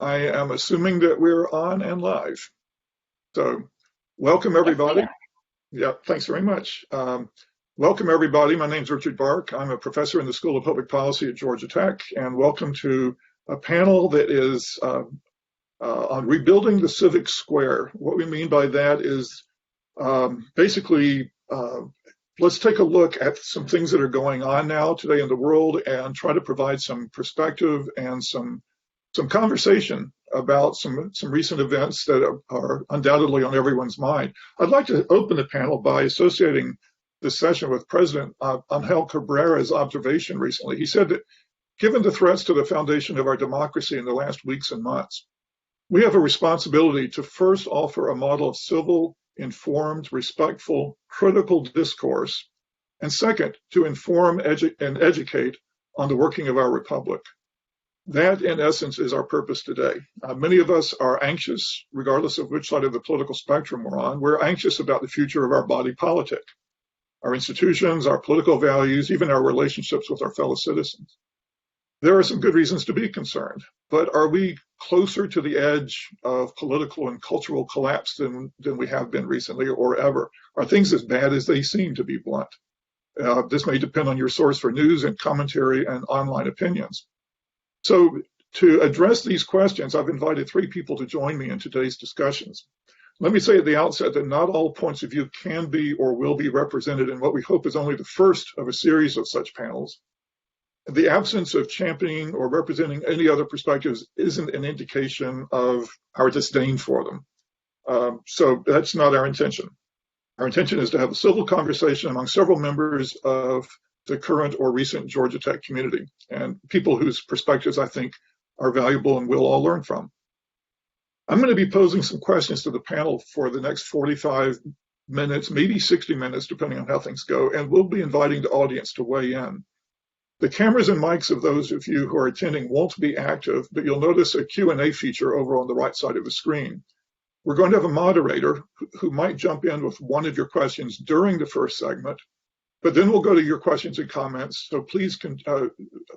I am assuming that we're on and live. So welcome everybody. Yeah, thanks very much. Welcome everybody. My name is Richard Barke. I'm a professor in the School of Public Policy at Georgia Tech, and welcome to a panel that is on rebuilding the Civic Square. What we mean by that is basically let's take a look at some things that are going on now today in the world and try to provide some perspective and some conversation about some recent events that are undoubtedly on everyone's mind. I'd like to open the panel by associating this session with President Angel Cabrera's observation recently. He said that given the threats to the foundation of our democracy in the last weeks and months, we have a responsibility to first offer a model of civil, informed, respectful, critical discourse, and second, to inform and educate on the working of our republic. That, in essence, is our purpose today. Many of us are anxious, regardless of which side of the political spectrum we're on. We're anxious about the future of our body politic, our institutions, our political values, even our relationships with our fellow citizens. There are some good reasons to be concerned, but are we closer to the edge of political and cultural collapse than we have been recently or ever? Are things as bad as they seem, to be blunt? This may depend on your source for news and commentary and online opinions. So to address these questions, I've invited three people to join me in today's discussions. Let me say at the outset that not all points of view can be or will be represented in what we hope is only the first of a series of such panels. The absence of championing or representing any other perspectives isn't an indication of our disdain for them. So that's not our intention. Our intention is to have a civil conversation among several members of the current or recent Georgia Tech community and people whose perspectives I think are valuable and we'll all learn from. I'm going to be posing some questions to the panel for the next 45 minutes, maybe 60 minutes, depending on how things go, and we'll be inviting the audience to weigh in. The cameras and mics of those of you who are attending won't be active, but you'll notice a Q&A feature over on the right side of the screen. We're going to have a moderator who might jump in with one of your questions during the first segment, but then we'll go to your questions and comments, so please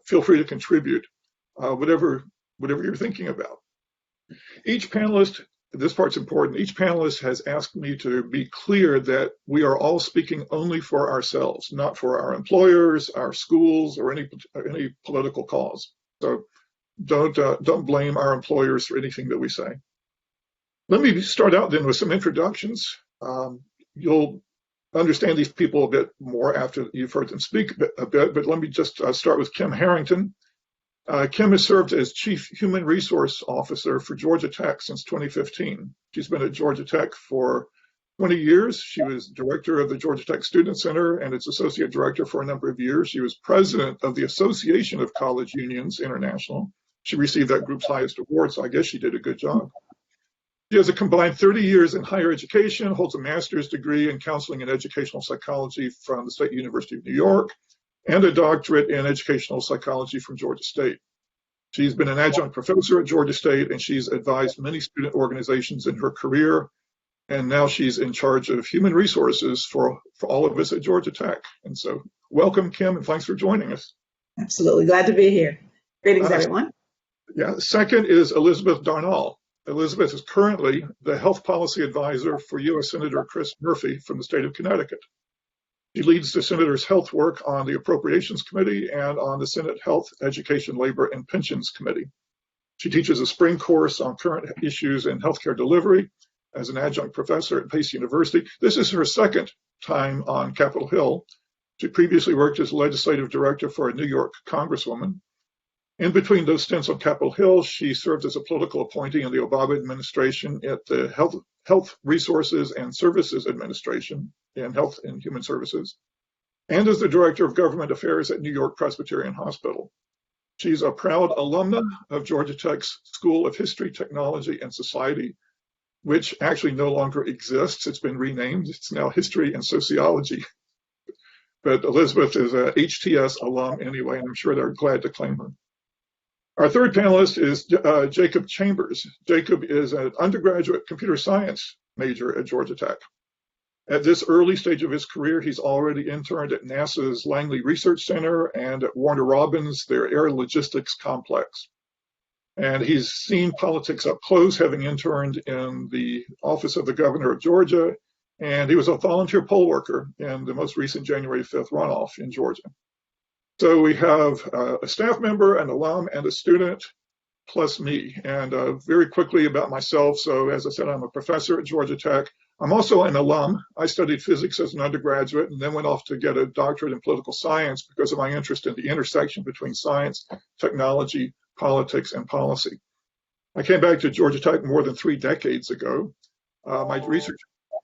feel free to contribute whatever you're thinking about. Each panelist, this part's important, each panelist has asked me to be clear that we are all speaking only for ourselves, not for our employers, our schools, or any political cause. So don't blame our employers for anything that we say. Let me start out then with some introductions. You'll understand these people a bit more after you've heard them speak a bit, but let me just start with Kim Harrington. Kim has served as Chief Human Resource Officer for Georgia Tech since 2015. She's been at Georgia Tech for 20 years. She was director of the Georgia Tech Student Center and its associate director for a number of years. She was president of the Association of College Unions International. She received that group's highest award, so I guess she did a good job. She has a combined 30 years in higher education, holds a master's degree in counseling and educational psychology from the State University of New York, and a doctorate in educational psychology from Georgia State. She's been an adjunct professor at Georgia State, and she's advised many student organizations in her career, and now she's in charge of human resources for all of us at Georgia Tech. And so welcome, Kim, and thanks for joining us. Absolutely, glad to be here. Greetings, everyone. Yeah, second is Elizabeth Darnall. Elizabeth is currently the health policy advisor for U.S. Senator Chris Murphy from the state of Connecticut. She leads the Senator's health work on the Appropriations Committee and on the Senate Health, Education, Labor, and Pensions Committee. She teaches a spring course on current issues in healthcare delivery as an adjunct professor at Pace University. This is her second time on Capitol Hill. She previously worked as legislative director for a New York congresswoman. In between those stints on Capitol Hill, she served as a political appointee in the Obama administration at the Health Resources and Services Administration in Health and Human Services, and as the Director of Government Affairs at New York Presbyterian Hospital. She's a proud alumna of Georgia Tech's School of History, Technology, and Society, which actually no longer exists. It's been renamed. It's now History and Sociology. But Elizabeth is a HTS alum anyway, and I'm sure they're glad to claim her. Our third panelist is Jacob Chambers. Jacob is an undergraduate computer science major at Georgia Tech. At this early stage of his career, he's already interned at NASA's Langley Research Center and at Warner Robins, their air logistics complex. And he's seen politics up close, having interned in the office of the governor of Georgia. And he was a volunteer poll worker in the most recent January 5th runoff in Georgia. So we have a staff member, an alum, and a student, plus me. And very quickly about myself. So as I said, I'm a professor at Georgia Tech. I'm also an alum. I studied physics as an undergraduate and then went off to get a doctorate in political science because of my interest in the intersection between science, technology, politics, and policy. I came back to Georgia Tech more than 3 decades ago. My research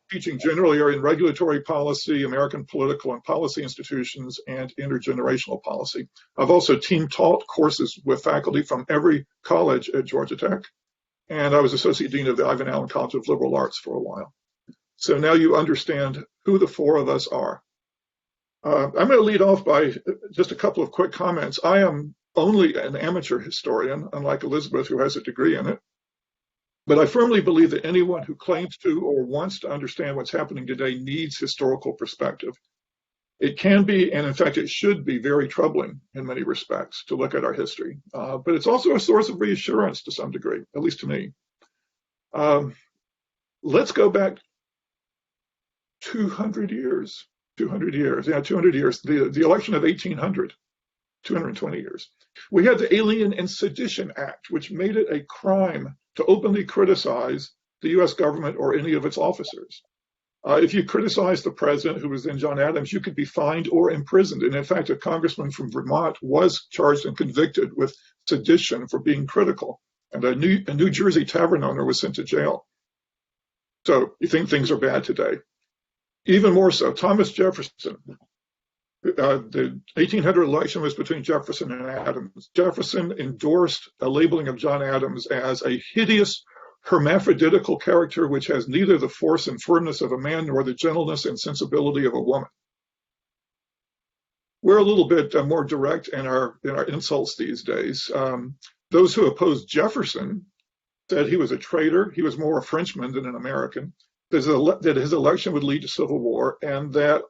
teaching generally are in regulatory policy, American political and policy institutions, and intergenerational policy. I've also team taught courses with faculty from every college at Georgia Tech, and I was associate dean of the Ivan Allen College of Liberal Arts for a while. So now you understand who the 4 of us are. I'm going to lead off by just a couple of quick comments. I am only an amateur historian, unlike Elizabeth, who has a degree in it. But I firmly believe that anyone who claims to or wants to understand what's happening today needs historical perspective. It can be, and in fact, it should be very troubling in many respects to look at our history. But it's also a source of reassurance to some degree, at least to me. Let's go back 200 years. 200 years. The election of 1800, 220 years. We had the Alien and Sedition Act, which made it a crime to openly criticize the U.S. government or any of its officers. If you criticized the president, who was then John Adams, you could be fined or imprisoned. And in fact, a congressman from Vermont was charged and convicted with sedition for being critical. And a New Jersey tavern owner was sent to jail. So you think things are bad today. Even more so, Thomas Jefferson. The 1800 election was between Jefferson and Adams. Jefferson endorsed a labeling of John Adams as a hideous, hermaphroditical character which has neither the force and firmness of a man nor the gentleness and sensibility of a woman. We're a little bit more direct in our insults these days. Those who opposed Jefferson said he was a traitor. He was more a Frenchman than an American. That his election would lead to civil war, and that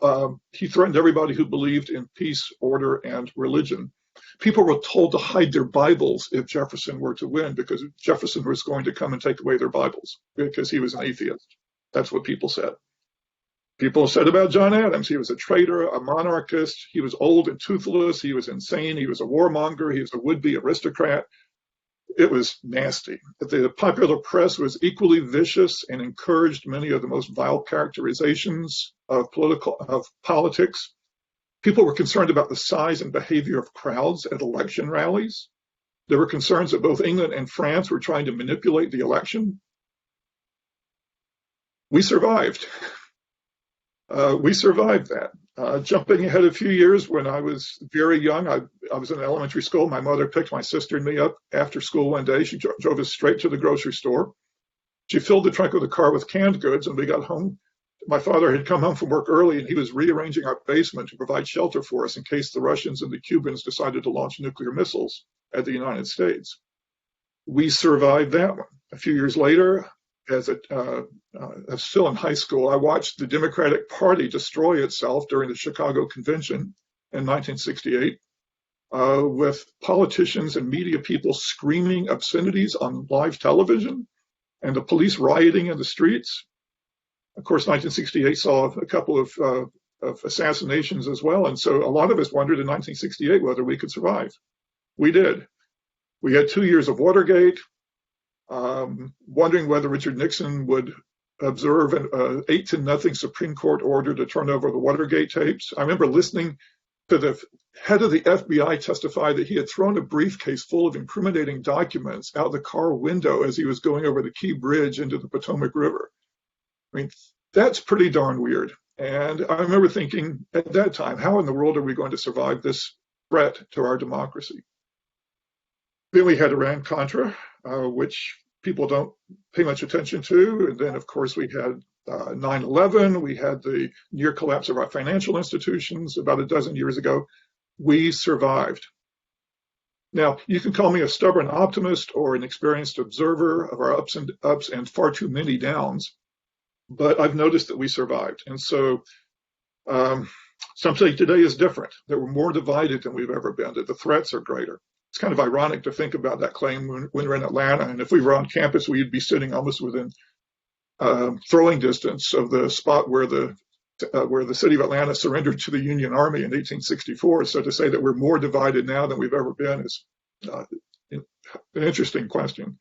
he threatened everybody who believed in peace, order, and religion. People were told to hide their Bibles if Jefferson were to win, because Jefferson was going to come and take away their Bibles because he was an atheist. That's what people said. People said about John Adams, he was a traitor, a monarchist, he was old and toothless, he was insane, he was a warmonger, he was a would-be aristocrat. It was nasty. The popular press was equally vicious and encouraged many of the most vile characterizations of politics. People were concerned about the size and behavior of crowds at election rallies. There were concerns that both England and France were trying to manipulate the election. We survived. We survived that. Jumping ahead a few years, when I was very young, I was in elementary school. My mother picked my sister and me up after school one day. She drove us straight to the grocery store. She filled the trunk of the car with canned goods, and we got home. My father had come home from work early, and he was rearranging our basement to provide shelter for us in case the Russians and the Cubans decided to launch nuclear missiles at the United States. We survived that one. A few years later, still in high school, I watched the Democratic Party destroy itself during the Chicago Convention in 1968, with politicians and media people screaming obscenities on live television and the police rioting in the streets. Of course, 1968 saw a couple of assassinations as well, and so a lot of us wondered in 1968 whether we could survive. We did. We had 2 years of Watergate. Wondering whether Richard Nixon would observe an 8-0 Supreme Court order to turn over the Watergate tapes. I remember listening to the head of the FBI testify that he had thrown a briefcase full of incriminating documents out the car window as he was going over the Key Bridge into the Potomac River. I mean, that's pretty darn weird. And I remember thinking at that time, how in the world are we going to survive this threat to our democracy? Then we had Iran-Contra, which people don't pay much attention to. And then, of course, we had 9/11. We had the near collapse of our financial institutions about a dozen years ago. We survived. Now, you can call me a stubborn optimist or an experienced observer of our ups and far too many downs, but I've noticed that we survived. And so some say today is different, that we're more divided than we've ever been, that the threats are greater. it's kind of ironic to think about that claim when we're in Atlanta, and if we were on campus, we'd be sitting almost within throwing distance of the spot where the city of Atlanta surrendered to the Union Army in 1864. So to say that we're more divided now than we've ever been is an interesting question,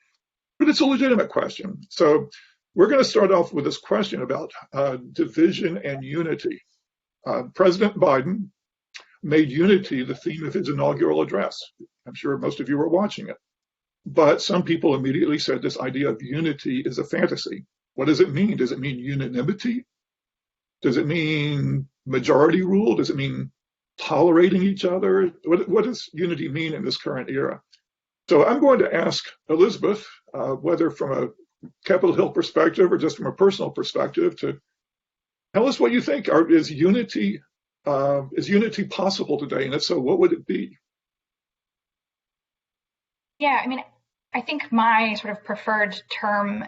but it's a legitimate question. So we're going to start off with this question about division and unity. President Biden made unity the theme of his inaugural address. I'm sure most of you were watching it. But some people immediately said this idea of unity is a fantasy. What does it mean? Does it mean unanimity? Does it mean majority rule? Does it mean tolerating each other? What does unity mean in this current era? So I'm going to ask Elizabeth, whether from a Capitol Hill perspective or just from a personal perspective, to tell us what you think. Is unity possible today? And if so, what would it be? Yeah, I mean, I think my sort of preferred term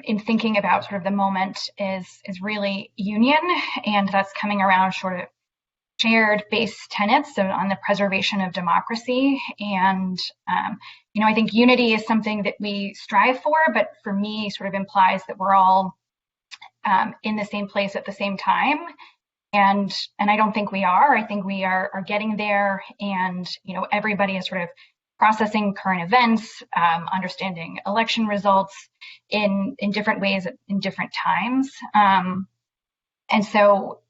in thinking about sort of the moment is really union, and that's coming around sort of shared base tenets on the preservation of democracy. And I think unity is something that we strive for, but for me sort of implies that we're all in the same place at the same time. And I don't think we are. I think we are getting there, and everybody is sort of processing current events, understanding election results in different ways in different times. And so,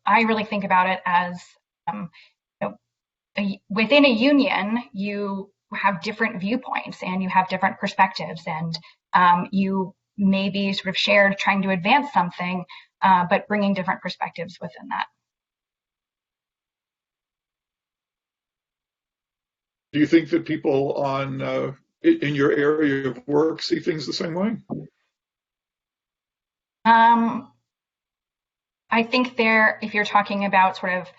I really think about it as within a union, you have different viewpoints and you have different perspectives, and you may be sort of shared trying to advance something, but bringing different perspectives within that. Do you think that people in your area of work see things the same way? I think if you're talking about sort of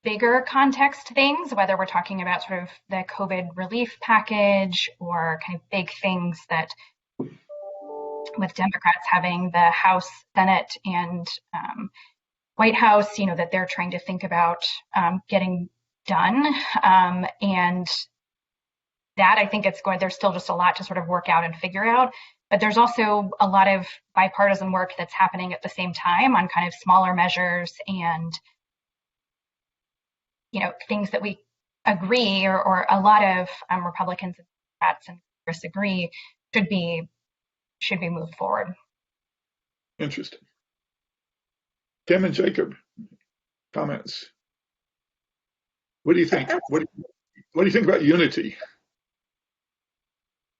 bigger context things, whether we're talking about sort of the COVID relief package or kind of big things that with Democrats having the House, Senate, and White House, that they're trying to think about getting done. And that, I think there's still just a lot to sort of work out and figure out. But there's also a lot of bipartisan work that's happening at the same time on kind of smaller measures and, things that we agree or a lot of Republicans and Democrats and Congress agree should be moved forward. Interesting. Kim and Jacob, comments. What do you think? What do you think about unity?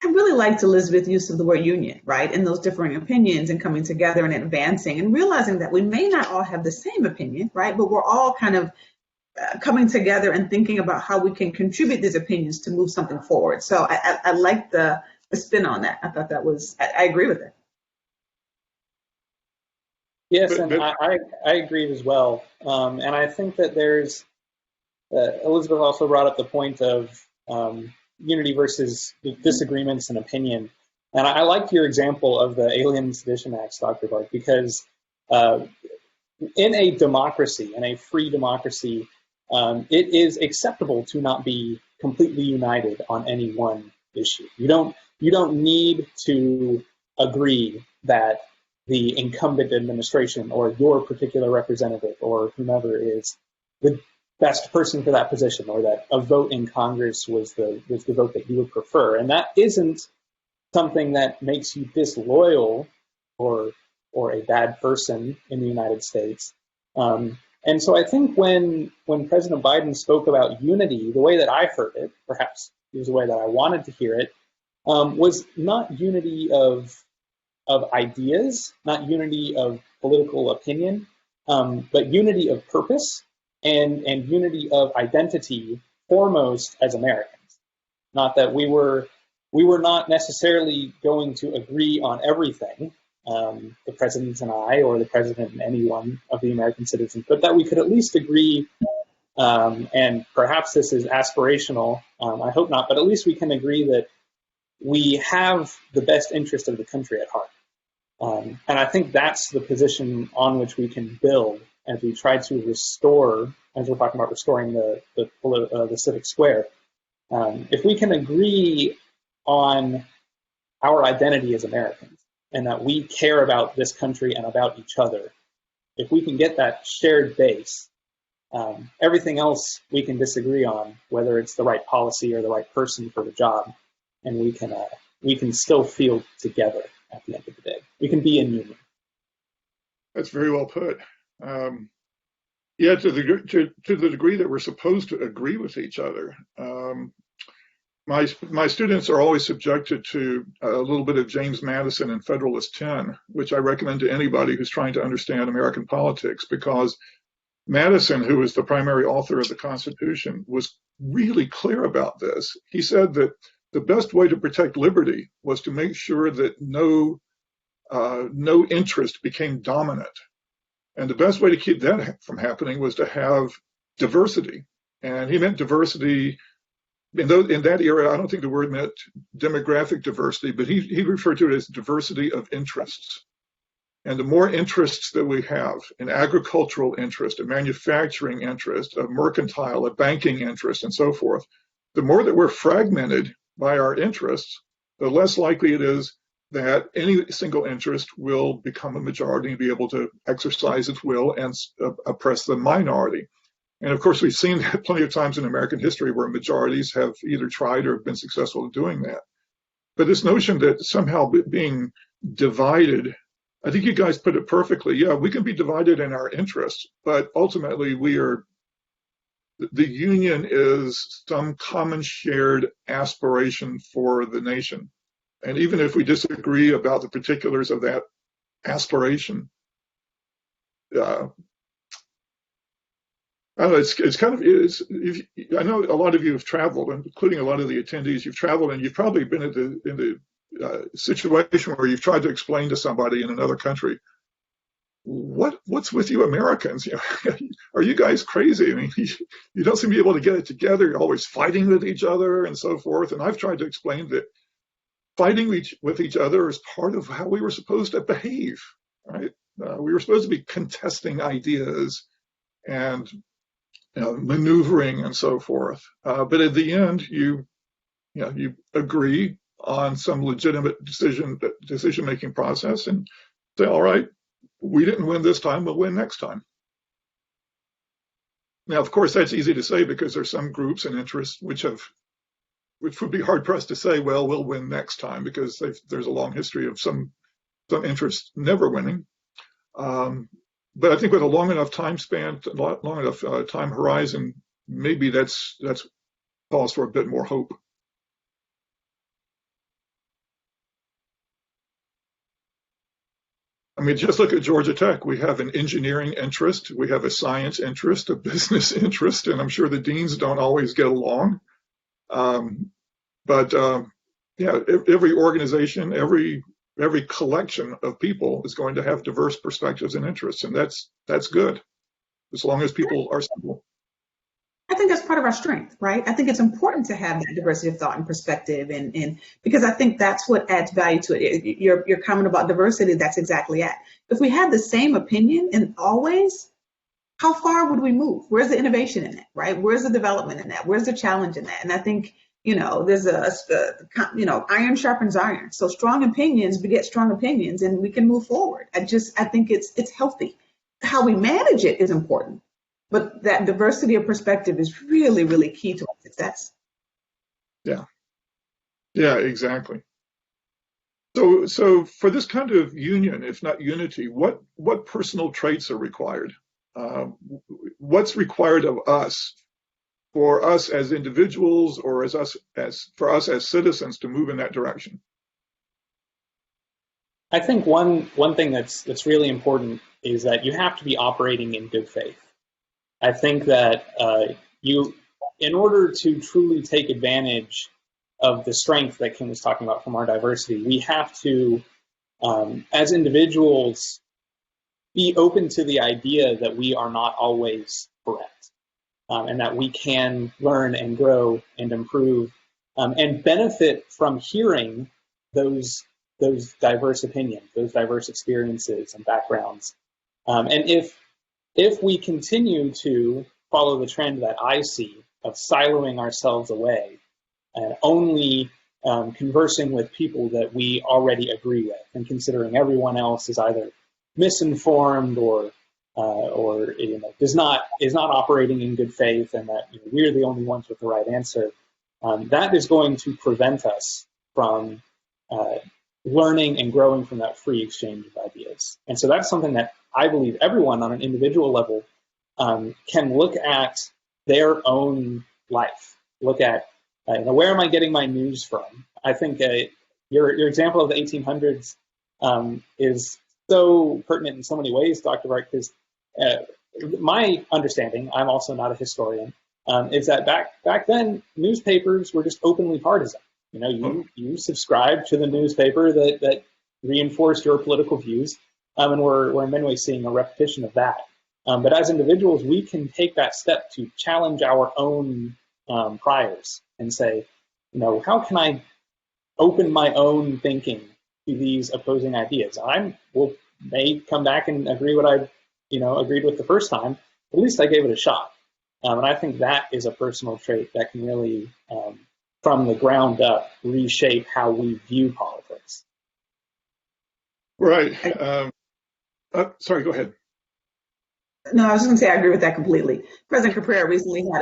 I really liked Elizabeth's use of the word union, right? And those differing opinions and coming together and advancing and realizing that we may not all have the same opinion, right? But we're all kind of coming together and thinking about how we can contribute these opinions to move something forward. So I like the spin on that. I thought I agree with it. Yes, and I agree as well. And I think that there's, Elizabeth also brought up the point of unity versus disagreements and opinion. And I liked your example of the Alien Sedition Acts, Dr. Barke, because in a democracy, in a free democracy, it is acceptable to not be completely united on any one issue. You don't need to agree that the incumbent administration or your particular representative or whomever is the best person for that position, or that a vote in Congress was the vote that you would prefer. And that isn't something that makes you disloyal or a bad person in the United States. And so I think when President Biden spoke about unity, the way that I heard it, perhaps it was the way that I wanted to hear it, was not unity of ideas, not unity of political opinion, but unity of purpose and unity of identity, foremost as Americans. Not that we were not necessarily going to agree on everything, the president and I, or the president and any one of the American citizens, but that we could at least agree, and perhaps this is aspirational, I hope not, but at least we can agree that we have the best interest of the country at heart. And I think that's the position on which we can build as we try to restore, as we're talking about restoring the Civic Square, if we can agree on our identity as Americans and that we care about this country and about each other, if we can get that shared base, everything else we can disagree on, whether it's the right policy or the right person for the job, and we can still feel together at the end of the day. We can be in union. That's very well put. Yeah, to the degree that we're supposed to agree with each other. My students are always subjected to a little bit of James Madison and Federalist 10, which I recommend to anybody who's trying to understand American politics, because Madison, who was the primary author of the Constitution, was really clear about this. He said that the best way to protect liberty was to make sure that no interest became dominant. And the best way to keep that from happening was to have diversity. And he meant diversity. In that era, I don't think the word meant demographic diversity, but he referred to it as diversity of interests. And the more interests that we have, an agricultural interest, a manufacturing interest, a mercantile, a banking interest, and so forth, the more that we're fragmented by our interests, the less likely it is that any single interest will become a majority and be able to exercise its will and oppress the minority. And of course, we've seen that plenty of times in American history where majorities have either tried or have been successful in doing that. But this notion that somehow being divided, I think you guys put it perfectly. Yeah, we can be divided in our interests, but ultimately the union is some common shared aspiration for the nation. And even if we disagree about the particulars of that aspiration, I don't know, it's kind of, I know a lot of you have traveled, including a lot of the attendees. You've traveled and you've probably been in the situation where you've tried to explain to somebody in another country, what's with you Americans? Are you guys crazy? I mean, you don't seem to be able to get it together. You're always fighting with each other and so forth. And I've tried to explain that fighting with each other is part of how we were supposed to behave, right? We were supposed to be contesting ideas and maneuvering and so forth. But at the end, you agree on some legitimate decision-making process and say, all right, we didn't win this time, we'll win next time. Now, of course, that's easy to say because there's some groups and interests which would be hard-pressed to say, well, we'll win next time, because there's a long history of some interests never winning. But I think with a long enough time span, long enough time horizon, maybe that's calls for a bit more hope. I mean, just look at Georgia Tech. We have an engineering interest, we have a science interest, a business interest, and I'm sure the deans don't always get along. But every organization, every collection of people is going to have diverse perspectives and interests, and that's good, as long as people are simple. I think that's part of our strength, right? I think it's important to have that diversity of thought and perspective, and because I think that's what adds value to it. Your comment about diversity, that's exactly it. If we had the same opinion and always, how far would we move? Where's the innovation in that, right? Where's the development in that? Where's the challenge in that? And I think, there's iron sharpens iron. So strong opinions beget strong opinions, and we can move forward. I think it's healthy. How we manage it is important, but that diversity of perspective is really, really key to our success. Yeah, exactly. So for this kind of union, if not unity, what personal traits are required? What's required of us? For us as individuals, or for us as citizens to move in that direction? I think one thing that's really important is that you have to be operating in good faith. I think that in order to truly take advantage of the strength that Kim was talking about from our diversity, we have to, as individuals, be open to the idea that we are not always correct. And that we can learn and grow and improve and benefit from hearing those diverse opinions, those diverse experiences and backgrounds. And if if we continue to follow the trend that I see of siloing ourselves away and only conversing with people that we already agree with, and considering everyone else is either misinformed or is not operating in good faith, and that we're the only ones with the right answer, that is going to prevent us from learning and growing from that free exchange of ideas. And so that's something that I believe everyone on an individual level can look at their own life, look at where am I getting my news from? I think your example of the 1800s is so pertinent in so many ways, Dr. Barke, because my understanding, I'm also not a historian, is that back then newspapers were just openly partisan. You subscribed to the newspaper that reinforced your political views, and we're in many ways seeing a repetition of that. But as individuals, we can take that step to challenge our own priors and say, how can I open my own thinking to these opposing ideas? I may come back and agree what I agreed with the first time. At least I gave it a shot. And I think that is a personal trait that can really, from the ground up, reshape how we view politics. Right. Sorry, go ahead. No, I was just going to say I agree with that completely. President Cabrera recently had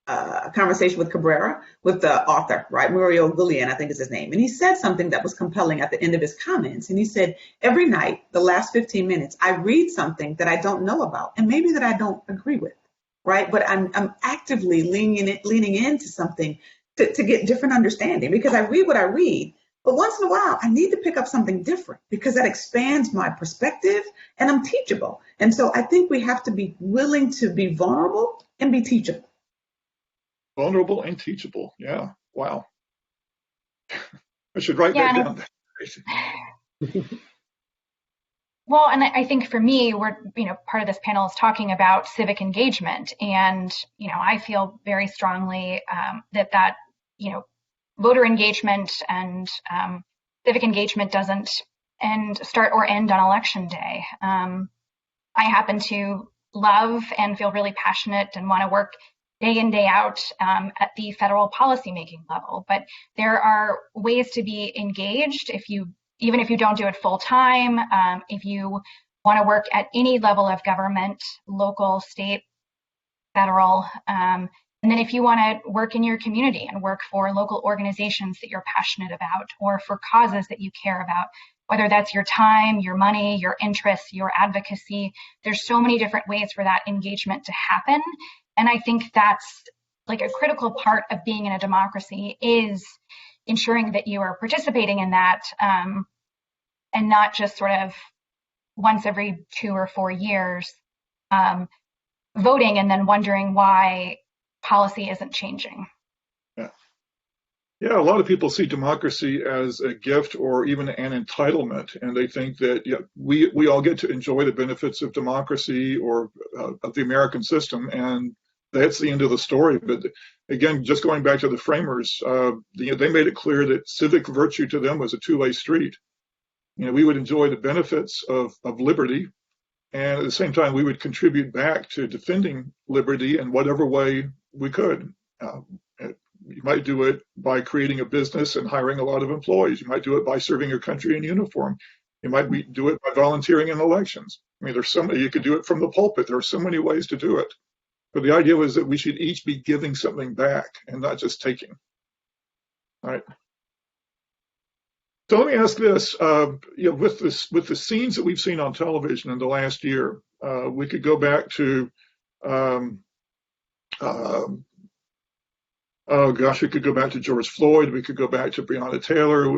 a conversation with Cabrera, with the author, right? Muriel Gillian, I think is his name. And he said something that was compelling at the end of his comments. And he said, every night, the last 15 minutes, I read something that I don't know about and maybe that I don't agree with, right? But I'm actively leaning into something to get different understanding, because I read what I read. But once in a while, I need to pick up something different because that expands my perspective and I'm teachable. And so I think we have to be willing to be vulnerable and be teachable. Vulnerable and teachable. Yeah. Wow. I should write that down. Well, and I think for me, we're, part of this panel is talking about civic engagement. And, I feel very strongly that voter engagement and civic engagement doesn't start or end on election day. I happen to love and feel really passionate and want to work day in, day out at the federal policymaking level. But there are ways to be engaged even if you don't do it full time, if you want to work at any level of government, local, state, federal, and then if you want to work in your community and work for local organizations that you're passionate about or for causes that you care about, whether that's your time, your money, your interests, your advocacy, there's so many different ways for that engagement to happen. And I think that's like a critical part of being in a democracy is ensuring that you are participating in that and not just sort of once every 2 or 4 years voting and then wondering why policy isn't changing. Yeah, a lot of people see democracy as a gift or even an entitlement, and they think that we all get to enjoy the benefits of democracy or of the American system, and that's the end of the story. But again, just going back to the framers, they made it clear that civic virtue to them was a two-way street. We would enjoy the benefits of liberty, and at the same time, we would contribute back to defending liberty in whatever way we could. You might do it by creating a business and hiring a lot of employees. You might do it by serving your country in uniform. You might do it by volunteering in elections. You could do it from the pulpit. There are so many ways to do it. But the idea was that we should each be giving something back and not just taking. All right. So let me ask this: with the scenes that we've seen on television in the last year, we could go back to, we could go back to George Floyd. We could go back to Breonna Taylor.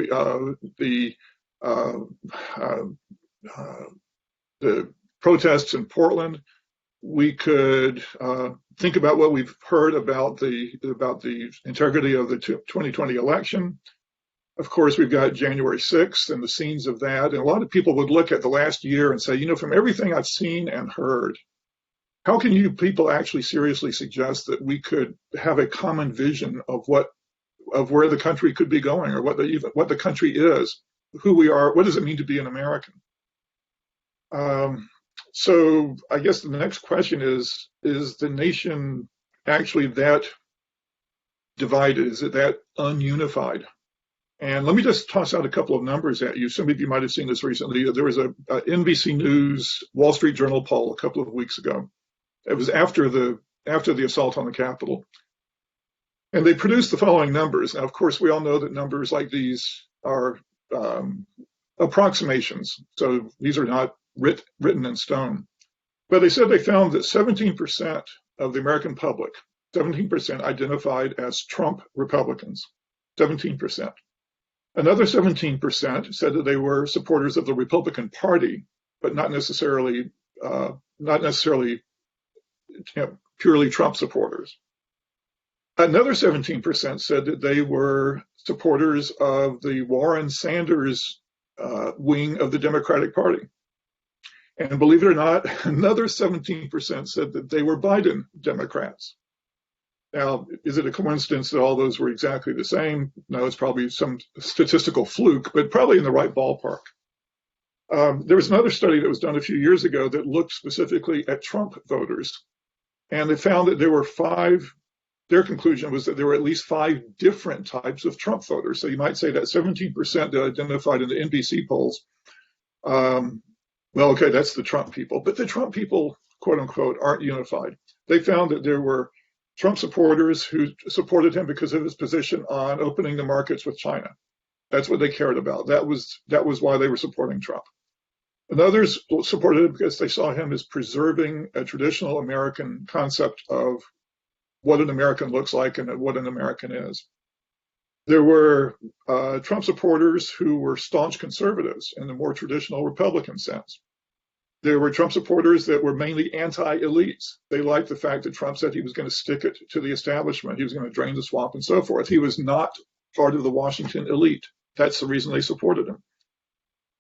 The protests in Portland. We could think about what we've heard about the integrity of the 2020 election. Of course, we've got January 6th and the scenes of that. And a lot of people would look at the last year and say, from everything I've seen and heard, how can you people actually seriously suggest that we could have a common vision of where the country could be going, or what the country is, who we are, what does it mean to be an American? So I guess the next question is the nation actually that divided? Is it that ununified? And let me just toss out a couple of numbers at you. Some of you might have seen this recently. There was a NBC News Wall Street Journal poll a couple of weeks ago. It was after the assault on the Capitol. And they produced the following numbers. Now, of course, we all know that numbers like these are approximations. So these are not written in stone. But they said they found that 17% of the American public, 17% identified as Trump Republicans, 17%. Another 17% said that they were supporters of the Republican Party, but not necessarily purely Trump supporters. Another 17% said that they were supporters of the Warren-Sanders wing of the Democratic Party. And believe it or not, another 17% said that they were Biden Democrats. Now, is it a coincidence that all those were exactly the same? No, it's probably some statistical fluke, but probably in the right ballpark. There was another study that was done a few years ago that looked specifically at Trump voters. And they found that there were their conclusion was that there were at least 5 different types of Trump voters. So you might say that 17% that identified in the NBC polls, well, okay, that's the Trump people. But the Trump people, quote unquote, aren't unified. They found that there were Trump supporters who supported him because of his position on opening the markets with China. That's what they cared about. That was why they were supporting Trump. And others supported him because they saw him as preserving a traditional American concept of what an American looks like and what an American is. There were Trump supporters who were staunch conservatives in the more traditional Republican sense. There were Trump supporters that were mainly anti-elites. They liked the fact that Trump said he was going to stick it to the establishment. He was going to drain the swamp and so forth. He was not part of the Washington elite. That's the reason they supported him.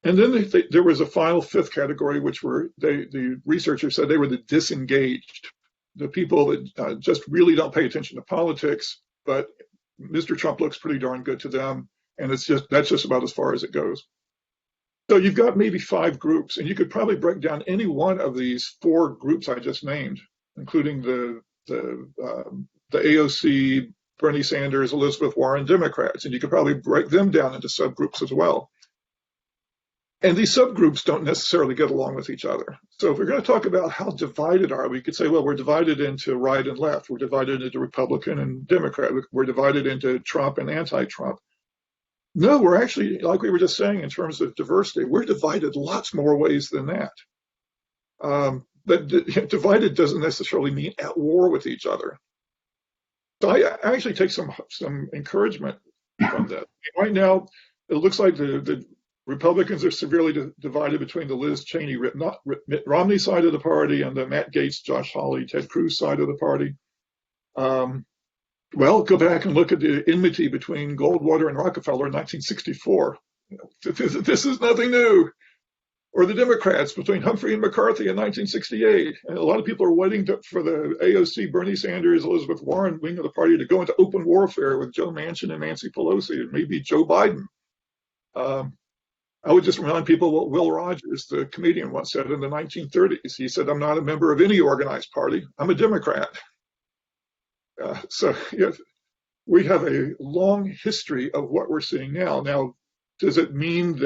And then there was a final 5th category, which were, the researchers said they were the disengaged, the people that just really don't pay attention to politics, but Mr. Trump looks pretty darn good to them. And that's just about as far as it goes. So you've got maybe 5 groups, and you could probably break down any one of these 4 groups I just named, including the AOC, Bernie Sanders, Elizabeth Warren Democrats, and you could probably break them down into subgroups as well. And these subgroups don't necessarily get along with each other. So if we're going to talk about how divided are we, could say, well, we're divided into right and left. We're divided into Republican and Democrat. We're divided into Trump and anti-Trump. No, we're actually, like we were just saying, in terms of diversity, we're divided lots more ways than that. But divided doesn't necessarily mean at war with each other. So I actually take some encouragement from that. Right now, it looks like the Republicans are severely divided between the Liz Cheney, Mitt Romney side of the party and the Matt Gaetz, Josh Hawley, Ted Cruz side of the party. Well, go back and look at the enmity between Goldwater and Rockefeller in 1964. This is nothing new. Or the Democrats between Humphrey and McCarthy in 1968. And a lot of people are waiting for the AOC, Bernie Sanders, Elizabeth Warren wing of the party to go into open warfare with Joe Manchin and Nancy Pelosi and maybe Joe Biden. I would just remind people what Will Rogers, the comedian, once said in the 1930s. He said, "I'm not a member of any organized party. I'm a Democrat." So we have a long history of what we're seeing now. Now, does this mean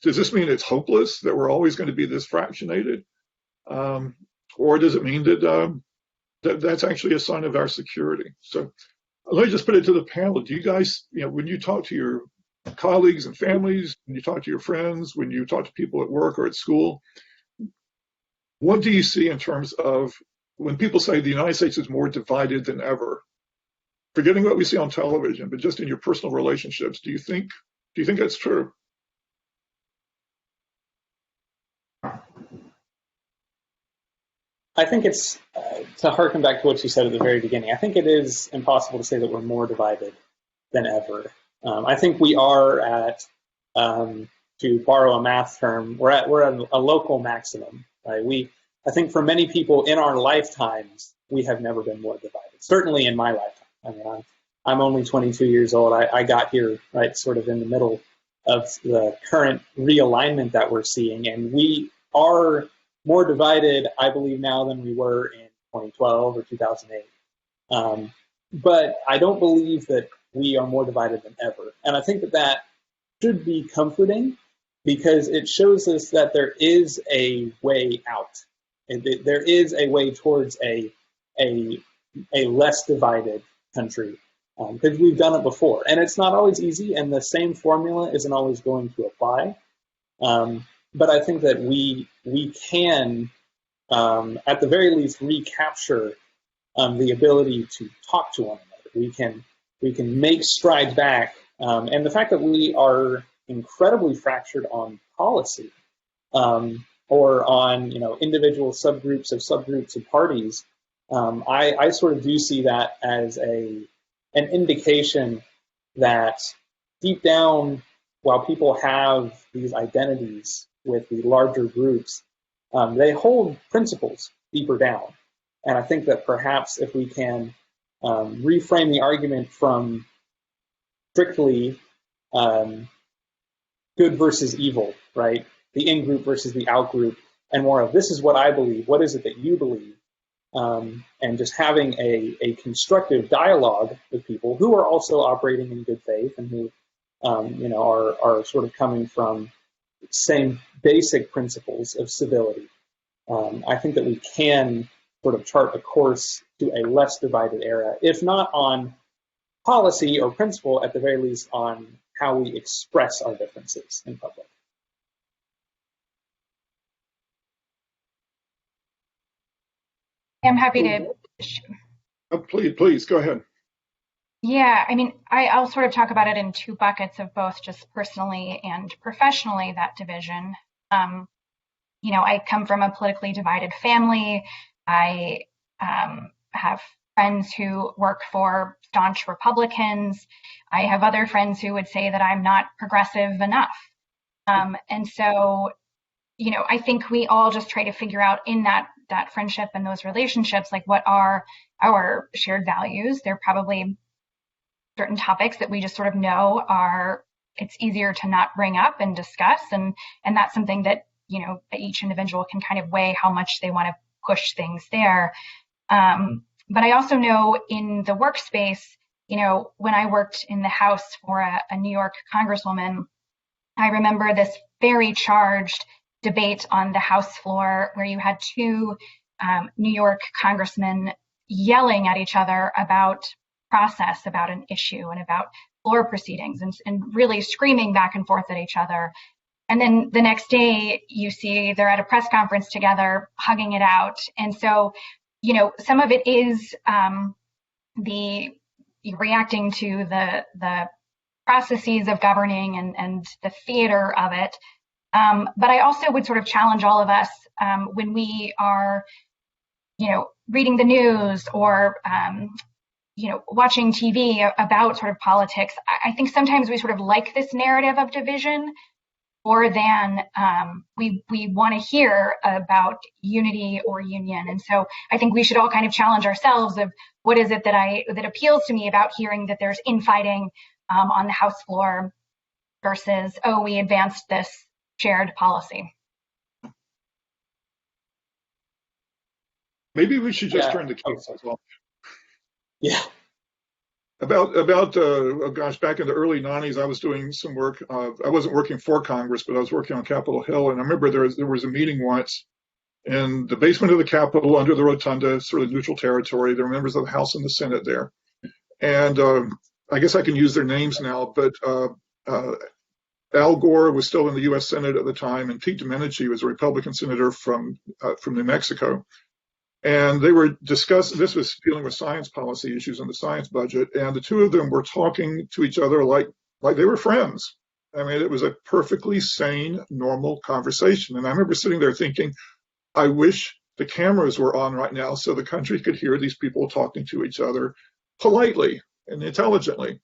it's hopeless, that we're always going to be this fractionated? Or does it mean that that's actually a sign of our security? So let me just put it to the panel. Do you guys, when you talk to your colleagues and families, when you talk to your friends, when you talk to people at work or at school, what do you see in terms of when people say the United States is more divided than ever? Forgetting what we see on television, but just in your personal relationships, do you think that's true? I think it's, to harken back to what you said at the very beginning, I think it is impossible to say that we're more divided than ever. I think we are at, to borrow a math term, we're at a local maximum, right? I think for many people in our lifetimes, we have never been more divided. Certainly in my lifetime. I mean, I'm only 22 years old. I got here, right, sort of in the middle of the current realignment that we're seeing, and we are more divided, I believe, now than we were in 2012 or 2008. But I don't believe that we are more divided than ever. And I think that that should be comforting, because it shows us that there is a way out. There is a way towards a less divided country, because we've done it before. And it's not always easy, and the same formula isn't always going to apply. But I think that we can, at the very least, recapture the ability to talk to one another. We can make strides back, and the fact that we are incredibly fractured on policy, or on individual subgroups of parties, I sort of do see that as an indication that deep down, while people have these identities with the larger groups, they hold principles deeper down. And I think that perhaps if we can reframe the argument from strictly good versus evil, right? The in-group versus the out-group, and more of this is what I believe, what is it that you believe? And just having a constructive dialogue with people who are also operating in good faith and who are sort of coming from same basic principles of civility. I think that we can sort of chart a course to a less divided era, if not on policy or principle, at the very least on how we express our differences in public. I'm happy to. Oh, please go ahead. Yeah, I mean, I'll sort of talk about it in two buckets of both just personally and professionally, that division. I come from a politically divided family. I have friends who work for staunch Republicans. I have other friends who would say that I'm not progressive enough. And so, I think we all just try to figure out in that friendship and those relationships, like, what are our shared values? They're probably certain topics that we just sort of know it's easier to not bring up and discuss. And that's something that, each individual can kind of weigh how much they want to push things there. But I also know in the workspace, when I worked in the House for a New York congresswoman, I remember this very charged debate on the House floor where you had two New York congressmen yelling at each other about process, about an issue, and about floor proceedings, and really screaming back and forth at each other. And then the next day, you see they're at a press conference together, hugging it out. And so, some of it is the reacting to the processes of governing and the theater of it. But I also would sort of challenge all of us when we are, reading the news or, watching TV about sort of politics. I think sometimes we sort of like this narrative of division more than we want to hear about unity or union. And so I think we should all kind of challenge ourselves of what is it that appeals to me about hearing that there's infighting on the House floor versus, we advanced this shared policy. Maybe we should just turn the cameras off. Yeah. About back in the early 90s, I was doing some work. I wasn't working for Congress, but I was working on Capitol Hill. And I remember there was a meeting once in the basement of the Capitol under the rotunda, sort of neutral territory. There were members of the House and the Senate there. And I guess I can use their names now, but Al Gore was still in the U.S. Senate at the time, and Pete Domenici was a Republican senator from New Mexico. And they were discussing, this was dealing with science policy issues on the science budget, and the two of them were talking to each other like they were friends. I mean, it was a perfectly sane, normal conversation. And I remember sitting there thinking, I wish the cameras were on right now so the country could hear these people talking to each other politely and intelligently.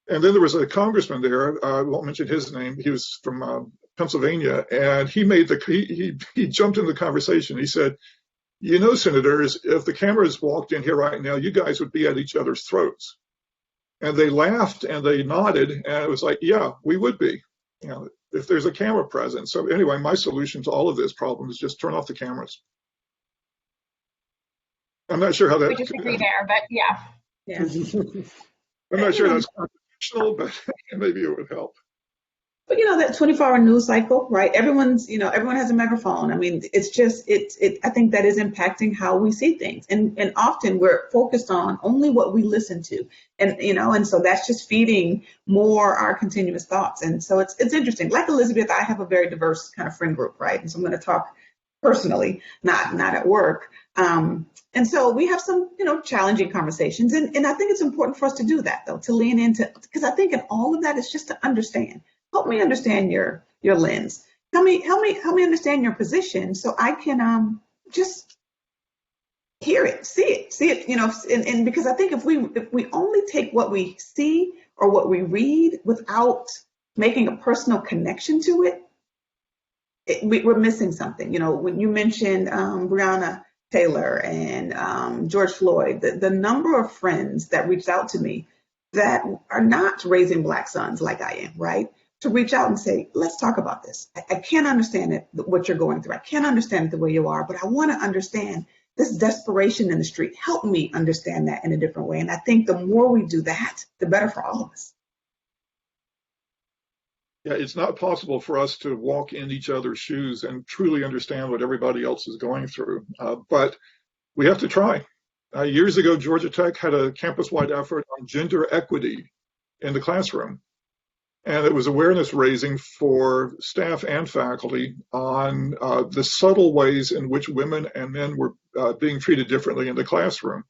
And then there was a congressman there, I won't mention his name, he was from Pennsylvania, and he jumped in the conversation. He said, senators, if the cameras walked in here right now, you guys would be at each other's throats. And they laughed and they nodded, and it was like, yeah, we would be. if there's a camera present. So anyway, my solution to all of this problem is just turn off the cameras. I'm not sure how that. We disagree there, but yeah. Yeah. I'm not sure that's constitutional, but maybe it would help. But that 24-hour news cycle, right? Everyone has a megaphone. I mean, it's just, I think that is impacting how we see things. And often we're focused on only what we listen to. And so that's just feeding more our continuous thoughts. And so it's interesting. Like Elizabeth, I have a very diverse kind of friend group, right? And so I'm going to talk personally, not at work. And so we have some, challenging conversations. And I think it's important for us to do that, though, to lean into, because I think in all of that is just to understand. Help me understand your lens. Help me understand your position so I can just hear it, see it, and because I think if we only take what we see or what we read without making a personal connection to it, we're missing something. When you mentioned Breonna Taylor and George Floyd, the number of friends that reached out to me that are not raising Black sons like I am, right? To reach out and say, let's talk about this. I can't understand it, what you're going through. I can't understand it the way you are, but I want to understand this desperation in the street. Help me understand that in a different way. And I think the more we do that, the better for all of us. Yeah, it's not possible for us to walk in each other's shoes and truly understand what everybody else is going through. But we have to try. Years ago, Georgia Tech had a campus-wide effort on gender equity in the classroom. And it was awareness raising for staff and faculty on the subtle ways in which women and men were being treated differently in the classroom.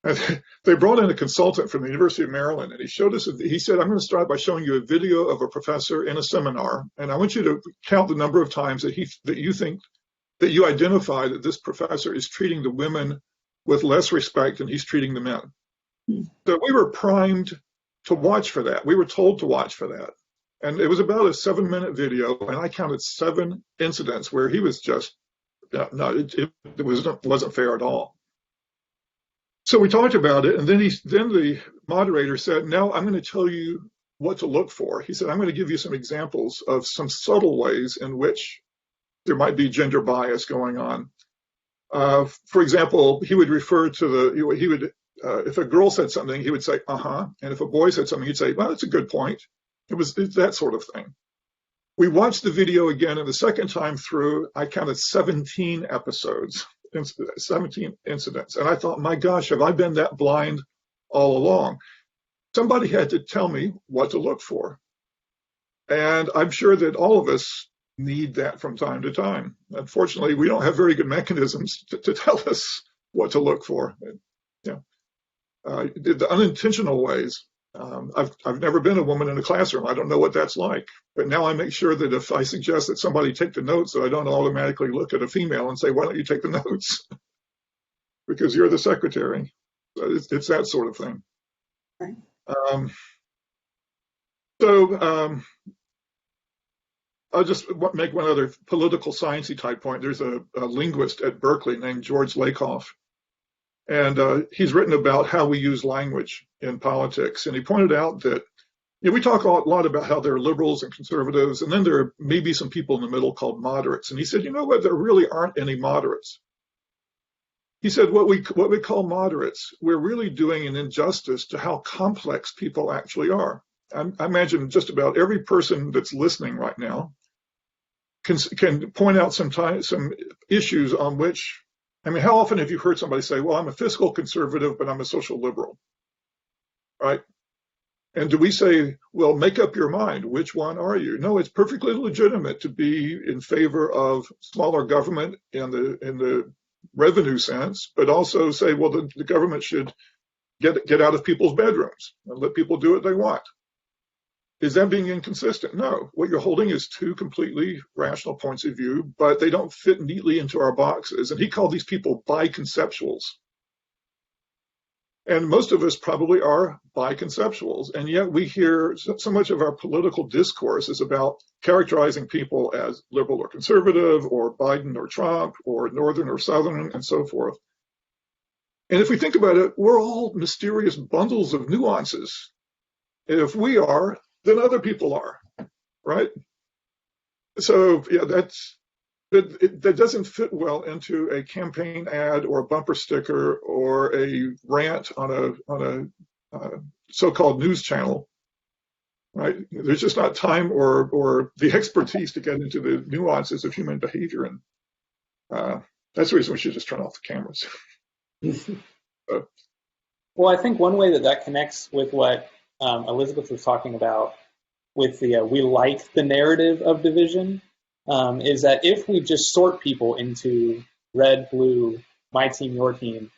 And they brought in a consultant from the University of Maryland, and he said, I'm going to start by showing you a video of a professor in a seminar, and I want you to count the number of times that you identify that this professor is treating the women with less respect than he's treating the men. So we were primed to watch for that. We were told to watch for that. And it was about a 7-minute video, and I counted 7 incidents where he was just, it wasn't fair at all. So we talked about it, and then the moderator said, now I'm going to tell you what to look for. He said, I'm going to give you some examples of some subtle ways in which there might be gender bias going on. For example, he would refer to if a girl said something, he would say, uh-huh. And if a boy said something, he'd say, well, that's a good point. It's that sort of thing. We watched the video again, and the second time through, I counted 17 episodes, 17 incidents. And I thought, my gosh, have I been that blind all along? Somebody had to tell me what to look for. And I'm sure that all of us need that from time to time. Unfortunately, we don't have very good mechanisms to tell us what to look for. The unintentional ways. I've never been a woman in a classroom. I don't know what that's like. But now I make sure that if I suggest that somebody take the notes, that I don't automatically look at a female and say, why don't you take the notes? Because you're the secretary. It's that sort of thing. Right. I'll just make one other political sciencey type point. There's a linguist at Berkeley named George Lakoff. And he's written about how we use language in politics. And he pointed out that we talk a lot about how there are liberals and conservatives, and then there are maybe some people in the middle called moderates. And he said, you know what, there really aren't any moderates. He said, what we call moderates, we're really doing an injustice to how complex people actually are. I imagine just about every person that's listening right now can point out some issues on which, how often have you heard somebody say, well, I'm a fiscal conservative, but I'm a social liberal, right? And do we say, well, make up your mind, which one are you? No, it's perfectly legitimate to be in favor of smaller government in the revenue sense, but also say, well, the government should get out of people's bedrooms and let people do what they want. Is that being inconsistent? No. What you're holding is 2 completely rational points of view, but they don't fit neatly into our boxes. And he called these people biconceptuals. And most of us probably are biconceptuals. And yet we hear so much of our political discourse is about characterizing people as liberal or conservative, or Biden or Trump, or Northern or Southern, and so forth. And if we think about it, we're all mysterious bundles of nuances. And if we are, then other people are. right? So yeah, that doesn't fit well into a campaign ad or a bumper sticker or a rant on a so-called news channel, right? There's just not time or the expertise to get into the nuances of human behavior, and that's the reason we should just turn off the cameras. Well, I think one way that connects with what Elizabeth was talking about with the we like the narrative of division is that if we just sort people into red, blue, my team, your team,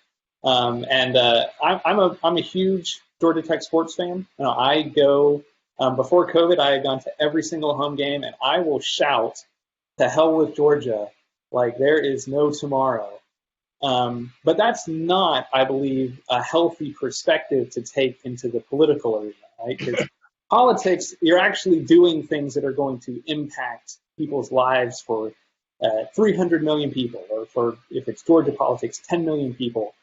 I'm a huge Georgia Tech sports fan. You know, I go before COVID, I had gone to every single home game, and I will shout to hell with Georgia like there is no tomorrow. But that's not, I believe, a healthy perspective to take into the political arena, right? Because politics, you're actually doing things that are going to impact people's lives for 300 million people, or for, if it's Georgia politics, 10 million people.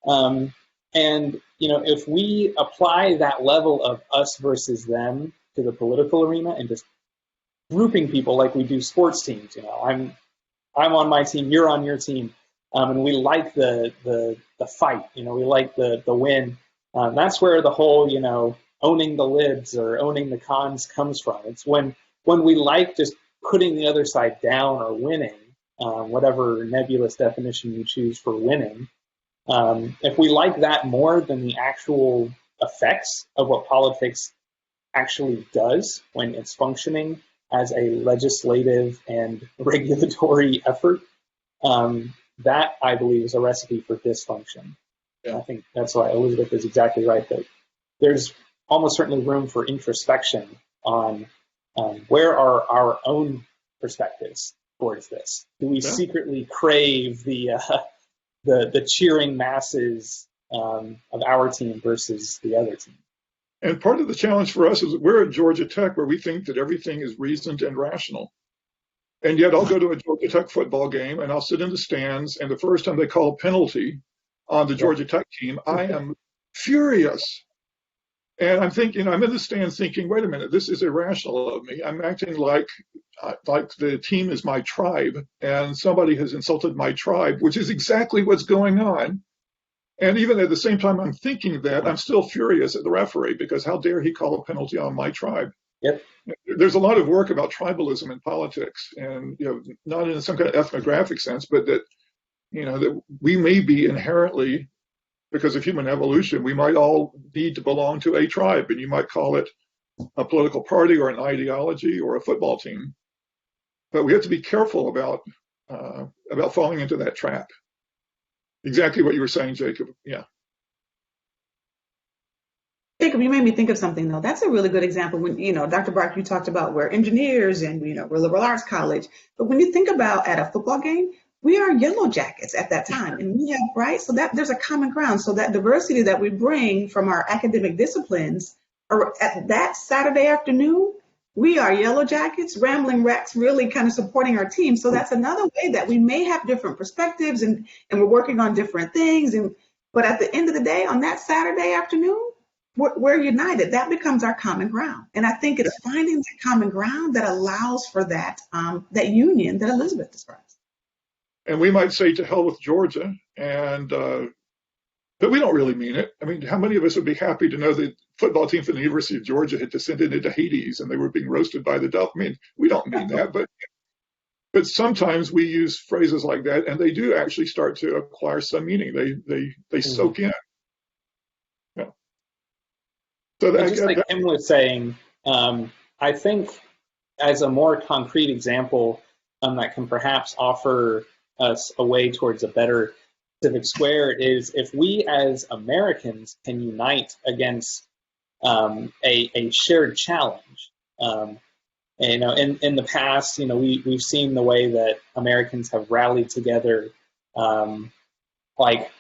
And, you know, if we apply that level of us versus them to the political arena and just grouping people like we do sports teams, you know, I'm on my team, you're on your team. And we like the fight, you know, we like the win. That's where the whole, you know, owning the libs or owning the cons comes from. It's when we like just putting the other side down or winning, whatever nebulous definition you choose for winning. If we like that more than the actual effects of what politics actually does when it's functioning as a legislative and regulatory effort, that, I believe, is a recipe for dysfunction. Yeah. I think that's why Elizabeth is exactly right, that there's almost certainly room for introspection on where are our own perspectives towards this. Do we secretly crave the cheering masses of our team versus the other team? And part of the challenge for us is that we're at Georgia Tech, where we think that everything is reasoned and rational. And yet I'll go to a Georgia Tech football game and I'll sit in the stands, and the first time they call a penalty on the Georgia Tech team, I am furious. And I'm thinking, I'm in the stands thinking, wait a minute, this is irrational of me. I'm acting like the team is my tribe and somebody has insulted my tribe, which is exactly what's going on. And even at the same time I'm thinking that, I'm still furious at the referee, because how dare he call a penalty on my tribe? Yep. There's a lot of work about tribalism in politics, and, you know, not in some kind of ethnographic sense, but that, you know, that we may be inherently, because of human evolution, we might all need to belong to a tribe, and you might call it a political party or an ideology or a football team. But we have to be careful about falling into that trap. Exactly what you were saying, Jacob. Yeah. Jacob, you made me think of something, though. That's a really good example. When, you know, Dr. Barke, you talked about we're engineers and, you know, we're liberal arts college. But when you think about at a football game, we are yellow jackets at that time. And we have, right? So that there's a common ground. So that diversity that we bring from our academic disciplines, or at that Saturday afternoon, we are yellow jackets, rambling wrecks, really kind of supporting our team. So that's another way that we may have different perspectives and we're working on different things. But at the end of the day, on that Saturday afternoon, we're united. That becomes our common ground. And I think it's finding that common ground that allows for that that union that Elizabeth describes. And we might say to hell with Georgia, but we don't really mean it. I mean, how many of us would be happy to know that football team from the University of Georgia had descended into Hades and they were being roasted by the devil? I mean, we don't mean that, but sometimes we use phrases like that, and they do actually start to acquire some meaning. They soak in. Yeah. So that, just like Kim was saying, I think as a more concrete example that can perhaps offer us a way towards a better Civic Square is if we as Americans can unite against a shared challenge. And, you know, in the past, you know, we've seen the way that Americans have rallied together, like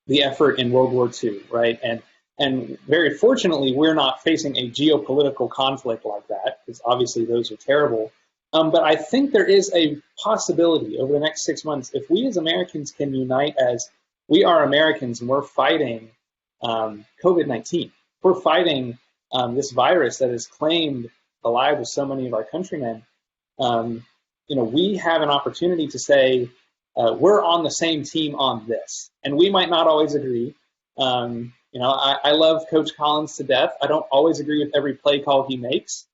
the effort in World War II, right? And very fortunately, we're not facing a geopolitical conflict like that, because obviously those are terrible. But I think there is a possibility over the next 6 months, if we as Americans can unite as we are Americans and we're fighting COVID-19, we're fighting this virus that has claimed alive with so many of our countrymen, we have an opportunity to say, we're on the same team on this. And we might not always agree. I love Coach Collins to death. I don't always agree with every play call he makes.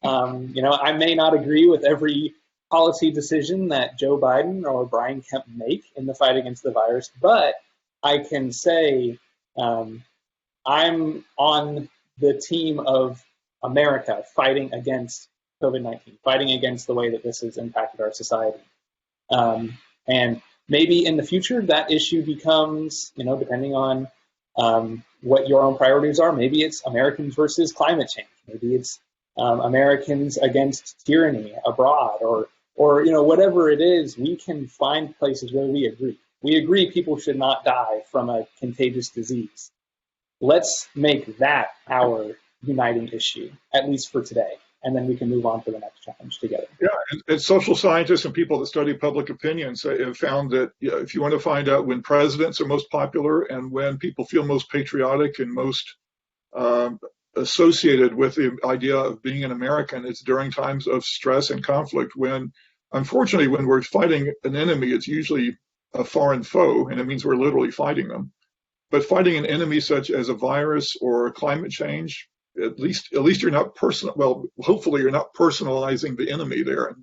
I may not agree with every policy decision that Joe Biden or Brian Kemp make in the fight against the virus, but I can say I'm on the team of America fighting against COVID-19, fighting against the way that this has impacted our society. And maybe in the future that issue becomes, depending on what your own priorities are, maybe it's Americans versus climate change. Maybe it's Americans against tyranny abroad, or whatever it is. We can find places where we agree. We agree people should not die from a contagious disease. Let's make that our uniting issue, at least for today, and then we can move on to the next challenge together. Yeah, and social scientists and people that study public opinion have found that if you want to find out when presidents are most popular and when people feel most patriotic and most associated with the idea of being an American, it's during times of stress and conflict when, unfortunately, when we're fighting an enemy, it's usually a foreign foe, and it means we're literally fighting them. But fighting an enemy such as a virus or climate change, at least you're not hopefully you're not personalizing the enemy there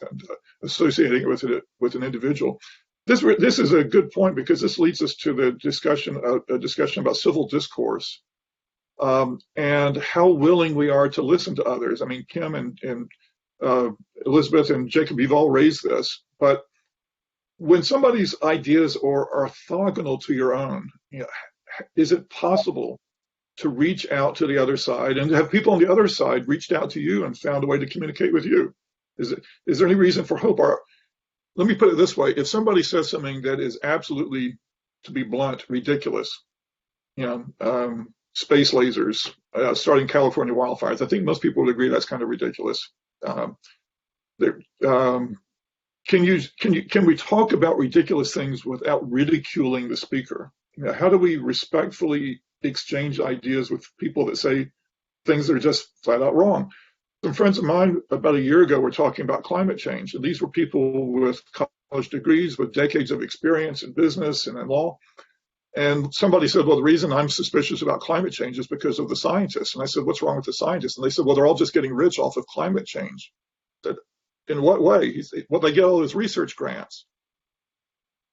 and associating it with an individual. This is a good point because this leads us to the discussion about civil discourse and how willing we are to listen to others. I mean, Kim and Elizabeth and Jacob, you've all raised this, but when somebody's ideas are orthogonal to your own, is it possible to reach out to the other side and to have people on the other side reached out to you and found a way to communicate with you? Is there any reason for hope? Let me put it this way. If somebody says something that is absolutely, to be blunt, ridiculous, space lasers, starting California wildfires, I think most people would agree that's kind of ridiculous. Can we talk about ridiculous things without ridiculing the speaker? How do we respectfully exchange ideas with people that say things that are just flat out wrong? Some friends of mine about a year ago were talking about climate change, and these were people with college degrees, with decades of experience in business and in law. And somebody said, well, the reason I'm suspicious about climate change is because of the scientists. And I said, what's wrong with the scientists? And they said, well, they're all just getting rich off of climate change. I said, in what way? He said, well, they get all those research grants.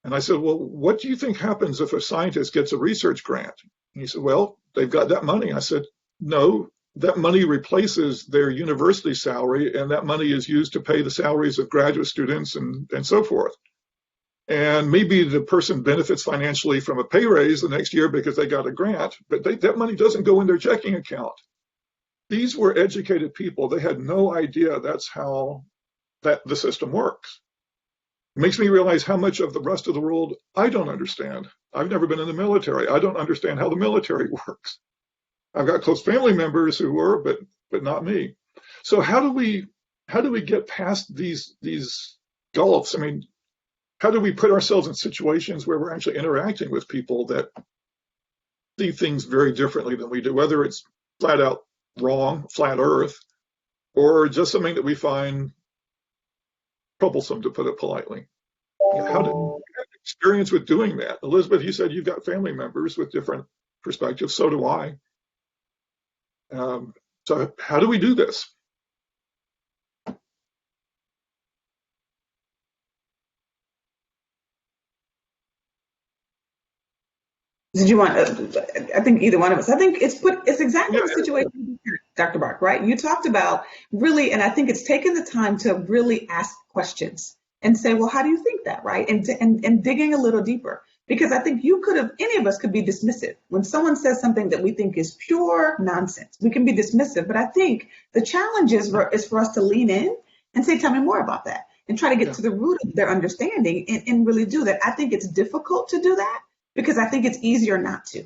And I said, well, what do you think happens if a scientist gets a research grant? And he said, well, they've got that money. I said, no, that money replaces their university salary, and that money is used to pay the salaries of graduate students and so forth. And maybe the person benefits financially from a pay raise the next year because they got a grant, but that money doesn't go in their checking account. These were educated people. They had no idea that's how the system works. It makes me realize how much of the rest of the world I don't understand. I've never been in the military. I don't understand how the military works. I've got close family members who were, but not me. So how do we get past these gulfs? I mean, how do we put ourselves in situations where we're actually interacting with people that see things very differently than we do, whether it's flat out wrong, flat earth, or just something that we find troublesome, to put it politely? How do you have experience with doing that? Elizabeth, you said you've got family members with different perspectives. So do I. So how do we do this? Did you want? I think either one of us. I think it's exactly the situation, Dr. Barke, right? You talked about really, and I think it's taken the time to really ask questions and say, well, how do you think that, right? And digging a little deeper, because I think any of us could be dismissive when someone says something that we think is pure nonsense. We can be dismissive, but I think the challenge is for us to lean in and say, tell me more about that, and try to get to the root of their understanding and really do that. I think it's difficult to do that, because I think it's easier not to.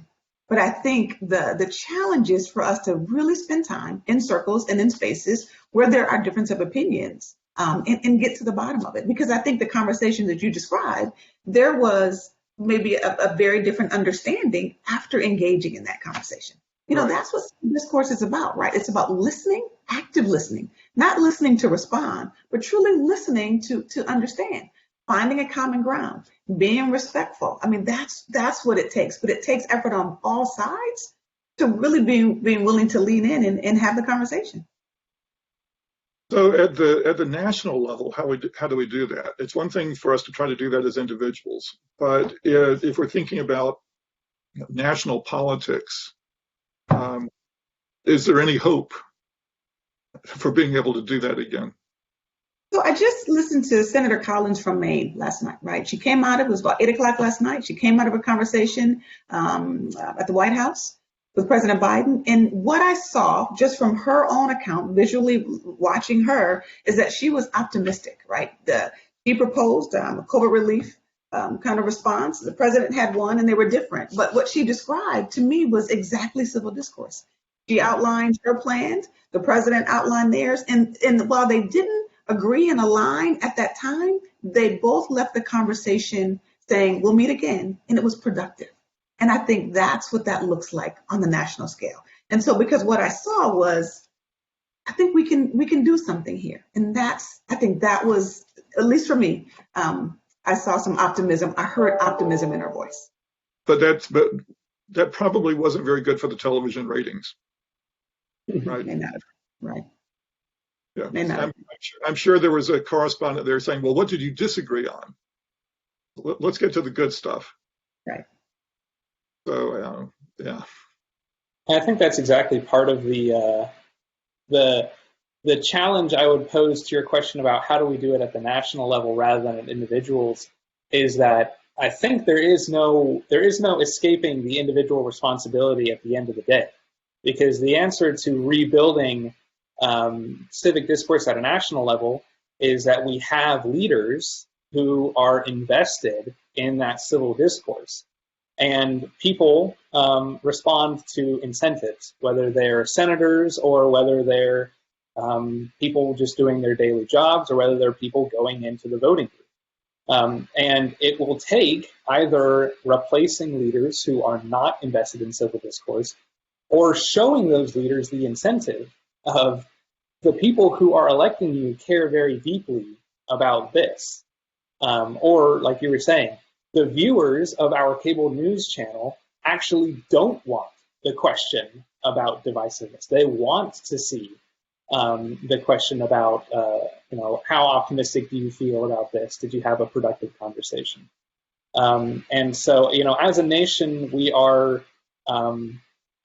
But I think the challenge is for us to really spend time in circles and in spaces where there are differences of opinions and get to the bottom of it. Because I think the conversation that you described, there was maybe a very different understanding after engaging in that conversation. Right. That's what this course is about, right? It's about listening active listening, not listening to respond, but truly listening to understand, finding a common ground, being respectful. I mean, that's what it takes, but it takes effort on all sides to really being willing to lean in and have the conversation. So at the national level, how do we do that? It's one thing for us to try to do that as individuals, but if we're thinking about national politics, is there any hope for being able to do that again? So I just listened to Senator Collins from Maine last night, right? She came out, it was about 8 o'clock last night. She came out of a conversation at the White House with President Biden. And what I saw just from her own account, visually watching her, is that she was optimistic, right? She proposed a COVID relief kind of response. The president had one and they were different. But what she described to me was exactly civil discourse. She outlined her plans, the president outlined theirs. And while they didn't agree and align at that time, they both left the conversation saying, we'll meet again. And it was productive. And I think that's what that looks like on the national scale. And so because what I saw was, I think we can do something here. And I think that was, at least for me, I saw some optimism. I heard optimism in her voice. But that probably wasn't very good for the television ratings. Right. May not have. Right. Yeah. May not have. I'm sure there was a correspondent there saying, well, what did you disagree on? Let's get to the good stuff. Right. So, yeah. I think that's exactly part of the challenge I would pose to your question about how do we do it at the national level rather than at individuals, is that I think there is no escaping the individual responsibility at the end of the day, because the answer to rebuilding civic discourse at a national level is that we have leaders who are invested in that civil discourse. And people respond to incentives, whether they're senators or whether they're people just doing their daily jobs or whether they're people going into the voting booth. And it will take either replacing leaders who are not invested in civil discourse or showing those leaders the incentive of the people who are electing you care very deeply about this. Or, like you were saying, the viewers of our cable news channel actually don't want the question about divisiveness. They want to see the question about, how optimistic do you feel about this? Did you have a productive conversation? And so, as a nation, we are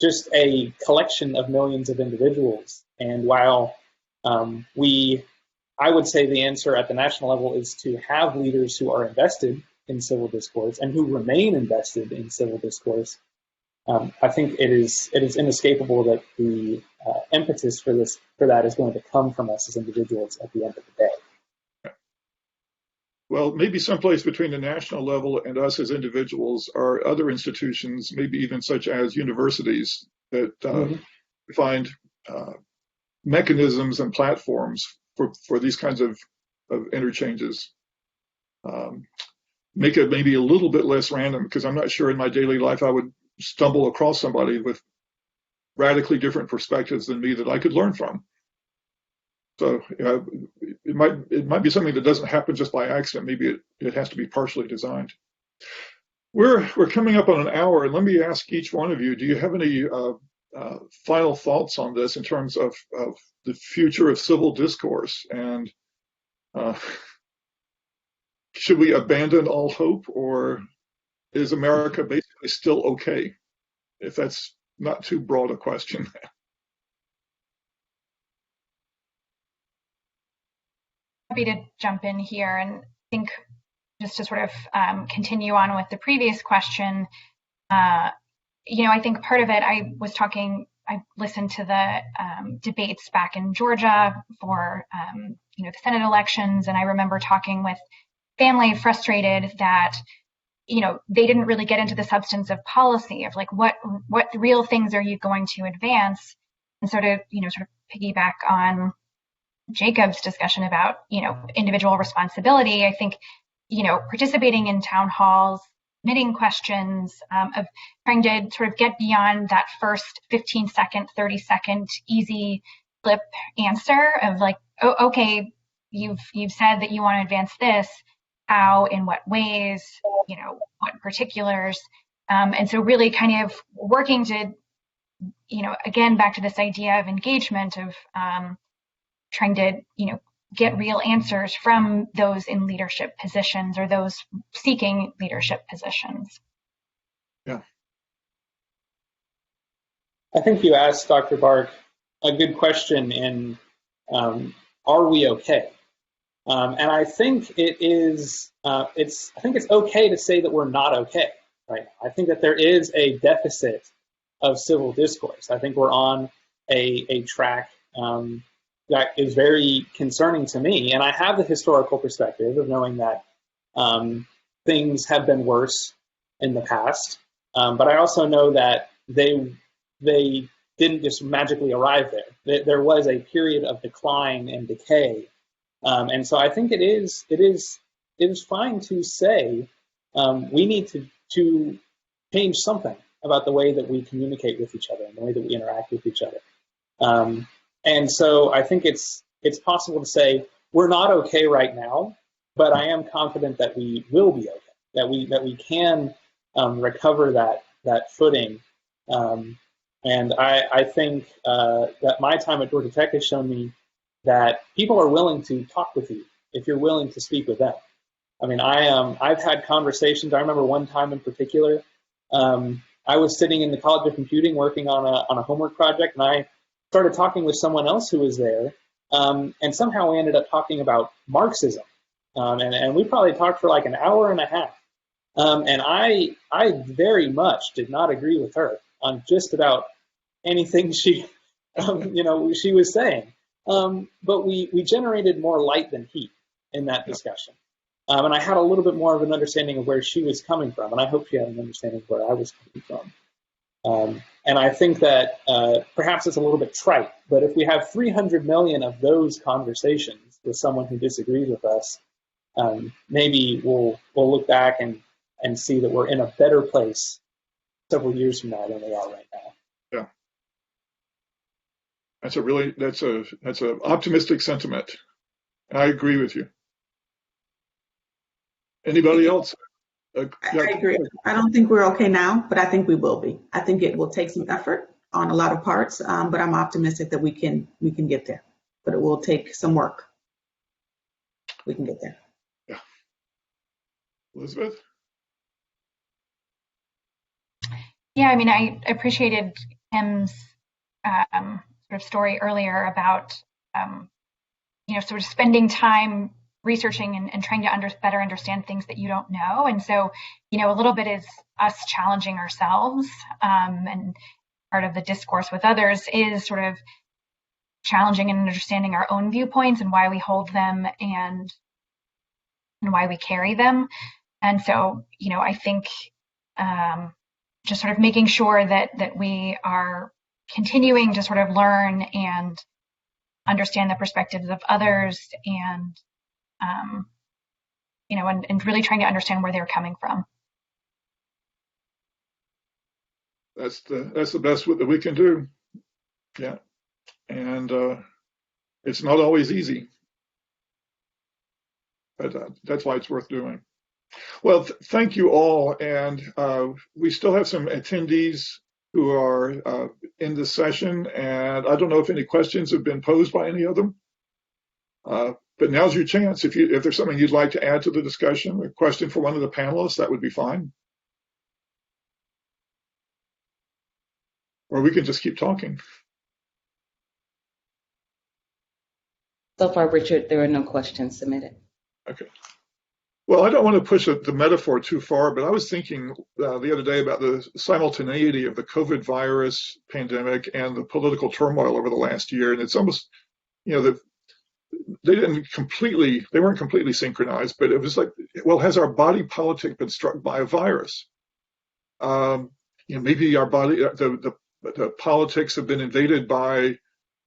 just a collection of millions of individuals. And while I would say the answer at the national level is to have leaders who are invested in civil discourse and who remain invested in civil discourse, I think it is inescapable that the impetus for that is going to come from us as individuals at the end of the day. Well, maybe someplace between the national level and us as individuals are other institutions, maybe even such as universities, that find mechanisms and platforms for these kinds of interchanges. Make it maybe a little bit less random, because I'm not sure in my daily life I would stumble across somebody with radically different perspectives than me that I could learn from. So it might be something that doesn't happen just by accident. Maybe it has to be partially designed. We're coming up on an hour, and let me ask each one of you, do you have any final thoughts on this in terms of the future of civil discourse? And should we abandon all hope, or is America basically still okay? If that's not too broad a question. Happy to jump in here, and think just to sort of continue on with the previous question. I think part of it, I listened to the debates back in Georgia for the Senate elections, and I remember talking with family frustrated that they didn't really get into the substance of policy of like what real things are you going to advance, and sort of piggyback on Jacob's discussion about individual responsibility. I think participating in town halls, submitting questions, of trying to sort of get beyond that first 15-second, 30-second easy flip answer of like, oh, okay, you've said that you want to advance this. How, in what ways, what particulars, and so really kind of working to, again, back to this idea of engagement, of trying to, get real answers from those in leadership positions or those seeking leadership positions. Yeah. I think you asked Dr. Barke a good question in, are we okay? And I think it is. I think it's okay to say that we're not okay right now. I think that there is a deficit of civil discourse. I think we're on a track that is very concerning to me. And I have the historical perspective of knowing that things have been worse in the past. But I also know that they didn't just magically arrive there. There was a period of decline and decay. And so I think it is fine to say we need to change something about the way that we communicate with each other and the way that we interact with each other. And so I think it's possible to say we're not okay right now, but I am confident that we will be okay, that we can recover that footing. And I think that my time at Georgia Tech has shown me that people are willing to talk with you if you're willing to speak with them. I mean, I've had conversations. I remember one time in particular, I was sitting in the College of Computing working on a homework project, and I started talking with someone else who was there, and somehow we ended up talking about Marxism, and we probably talked for like an hour and a half. And I very much did not agree with her on just about anything she was saying. But we generated more light than heat in that discussion. And I had a little bit more of an understanding of where she was coming from, and I hope she had an understanding of where I was coming from. And I think that perhaps it's a little bit trite, but if we have 300 million of those conversations with someone who disagrees with us, maybe we'll look back and see that we're in a better place several years from now than we are right now. Yeah. That's an optimistic sentiment. I agree with you. Anybody else? I agree. I don't think we're okay now, but I think we will be. I think it will take some effort on a lot of parts, but I'm optimistic that we can get there. But it will take some work. We can get there. Yeah. Elizabeth? Yeah, I mean, I appreciated Kim's sort of story earlier about, sort of spending time researching and trying to better understand things that you don't know. And so, a little bit is us challenging ourselves, and part of the discourse with others is sort of challenging and understanding our own viewpoints and why we hold them and why we carry them. And so, I think just sort of making sure that we are continuing to sort of learn and understand the perspectives of others and and really trying to understand where they're coming from. That's the best that we can do. Yeah. And it's not always easy, but that's why it's worth doing. Well, thank you all. And we still have some attendees who are in this session, and I don't know if any questions have been posed by any of them. But now's your chance. If there's something you'd like to add to the discussion, a question for one of the panelists, that would be fine. Or we can just keep talking. So far, Richard, there are no questions submitted. Okay. Well, I don't want to push the metaphor too far, but I was thinking the other day about the simultaneity of the COVID virus pandemic and the political turmoil over the last year. And it's almost, they weren't completely synchronized, but it was like, well, has our body politic been struck by a virus? Maybe our body, the politics have been invaded by,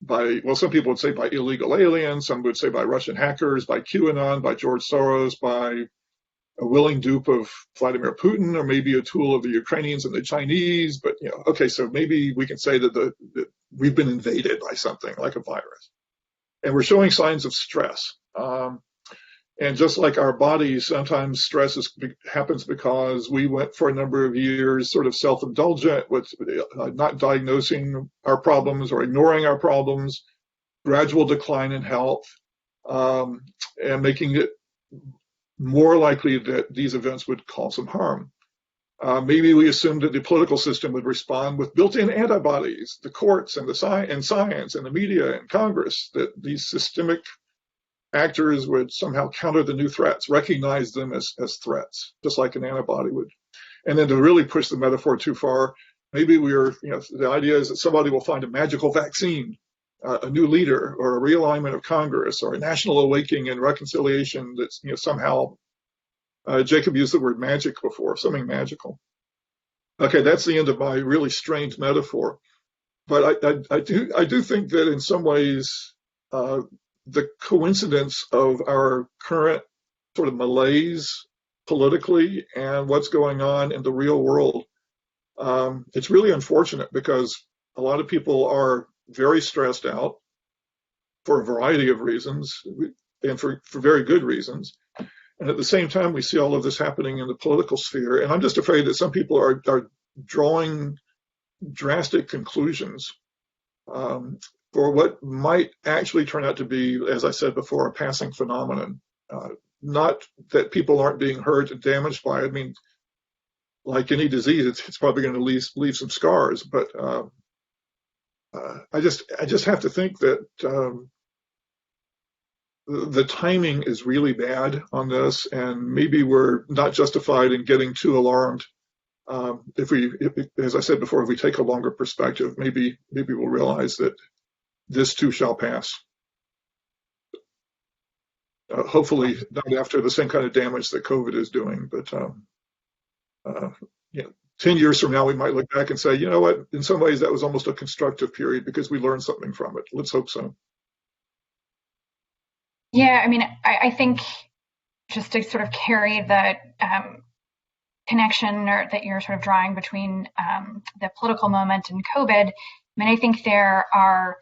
well, some people would say by illegal aliens, some would say by Russian hackers, by QAnon, by George Soros, by a willing dupe of Vladimir Putin, or maybe a tool of the Ukrainians and the Chinese. But, okay, so maybe we can say that we've been invaded by something like a virus. And we're showing signs of stress. And just like our bodies, sometimes stress happens because we went for a number of years sort of self-indulgent with not diagnosing our problems or ignoring our problems, gradual decline in health, and making it more likely that these events would cause some harm. Maybe we assumed that the political system would respond with built-in antibodies, the courts and science and the media and Congress, that these systemic actors would somehow counter the new threats, recognize them as threats, just like an antibody would. And then to really push the metaphor too far, maybe the idea is that somebody will find a magical vaccine, a new leader, or a realignment of Congress, or a national awakening and reconciliation that's somehow, Jacob used the word magic before, something magical. Okay, that's the end of my really strange metaphor. But I do think that in some ways, the coincidence of our current sort of malaise politically and what's going on in the real world, it's really unfortunate because a lot of people are very stressed out for a variety of reasons and for very good reasons. And at the same time, we see all of this happening in the political sphere. And I'm just afraid that some people are drawing drastic conclusions for what might actually turn out to be, as I said before, a passing phenomenon. Not that people aren't being hurt and damaged by it. I mean, like any disease, it's probably going to leave some scars. But I just have to think that the timing is really bad on this, and maybe we're not justified in getting too alarmed. As I said before, if we take a longer perspective, maybe we'll realize that this too shall pass. Hopefully not after the same kind of damage that COVID is doing, but 10 years from now, we might look back and say, you know what, in some ways that was almost a constructive period because we learned something from it. Let's hope so. Yeah, I mean, I think just to sort of carry the connection that you're sort of drawing between the political moment and COVID, I mean, I think there are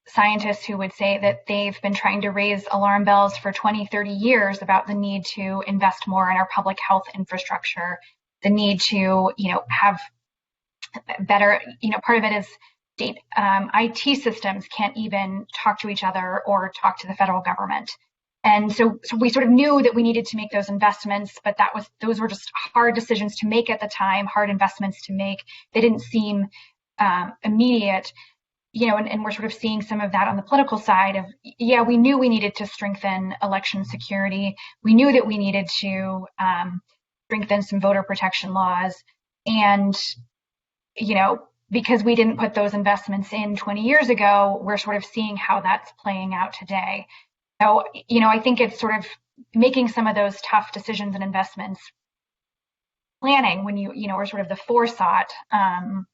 scientists who would say that they've been trying to raise alarm bells for 20, 30 years about the need to invest more in our public health infrastructure, the need to, have better, part of it is state IT systems can't even talk to each other or talk to the federal government. And so we sort of knew that we needed to make those investments, but those were just hard decisions to make at the time, hard investments to make. They didn't seem immediate. And we're sort of seeing some of that on the political side of, we knew we needed to strengthen election security. We knew that we needed to strengthen some voter protection laws. And, because we didn't put those investments in 20 years ago, we're sort of seeing how that's playing out today. So, I think it's sort of making some of those tough decisions and investments, planning when or sort of the foresight to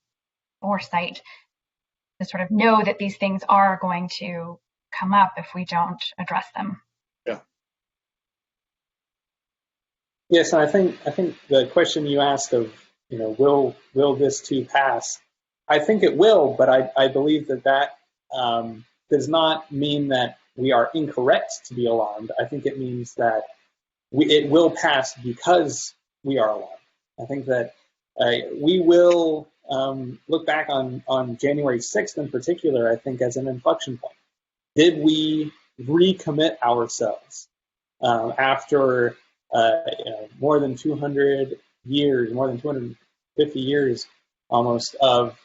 sort of know that these things are going to come up if we don't address them. Yeah. Yes, and I think the question you asked of, will this too pass? I think it will, but I believe that does not mean that we are incorrect to be alarmed. I think it means that it will pass because we are alarmed. I think that we will look back on January 6th in particular, I think, as an inflection point. Did we recommit ourselves after more than 200 years, more than 250 years almost of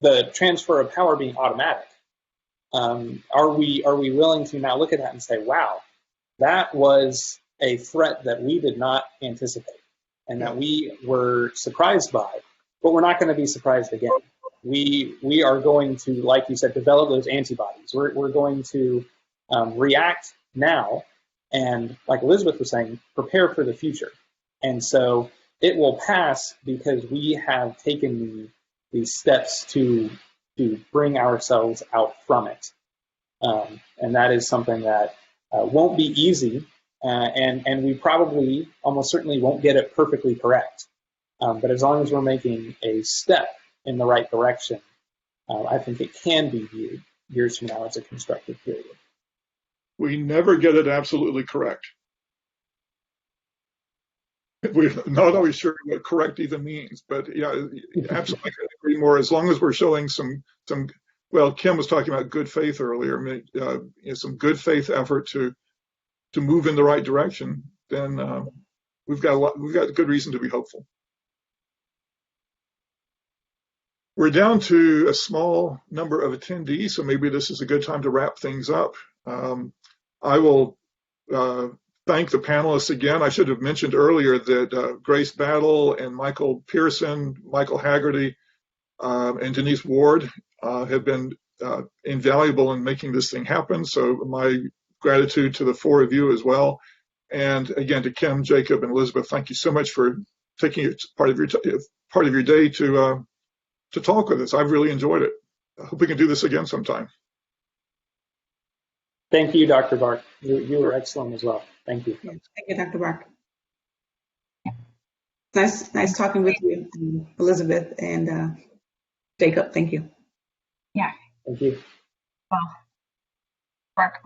the transfer of power being automatic? Are we willing to now look at that and say, wow, that was a threat that we did not anticipate and that we were surprised by, but we're not going to be surprised again. We are going to, like you said, develop those antibodies. We're going to react now and, like Elizabeth was saying, prepare for the future. And so it will pass because we have taken these steps to bring ourselves out from it. And that is something that won't be easy, and we probably almost certainly won't get it perfectly correct. But as long as we're making a step in the right direction, I think it can be viewed years from now as a constructive period. We never get it absolutely correct. We're not always sure what correct even means, but yeah, absolutely I agree more. As long as we're showing some, well, Kim was talking about good faith earlier, some good faith effort to move in the right direction, then we've got good reason to be hopeful. We're down to a small number of attendees, so maybe this is a good time to wrap things up. I will thank the panelists again. I should have mentioned earlier that Grace Battle and Michael Pearson, Michael Haggerty, and Denise Ward have been invaluable in making this thing happen. So my gratitude to the four of you as well. And again, to Kim, Jacob, and Elizabeth, thank you so much for taking part of your day to talk with us. I've really enjoyed it. I hope we can do this again sometime. Thank you, Dr. Barke. You were excellent as well. Thank you. Yes, thank you, Dr. Barke. Nice talking with you, Elizabeth and Jacob. Thank you. Yeah. Thank you. Well, Barke.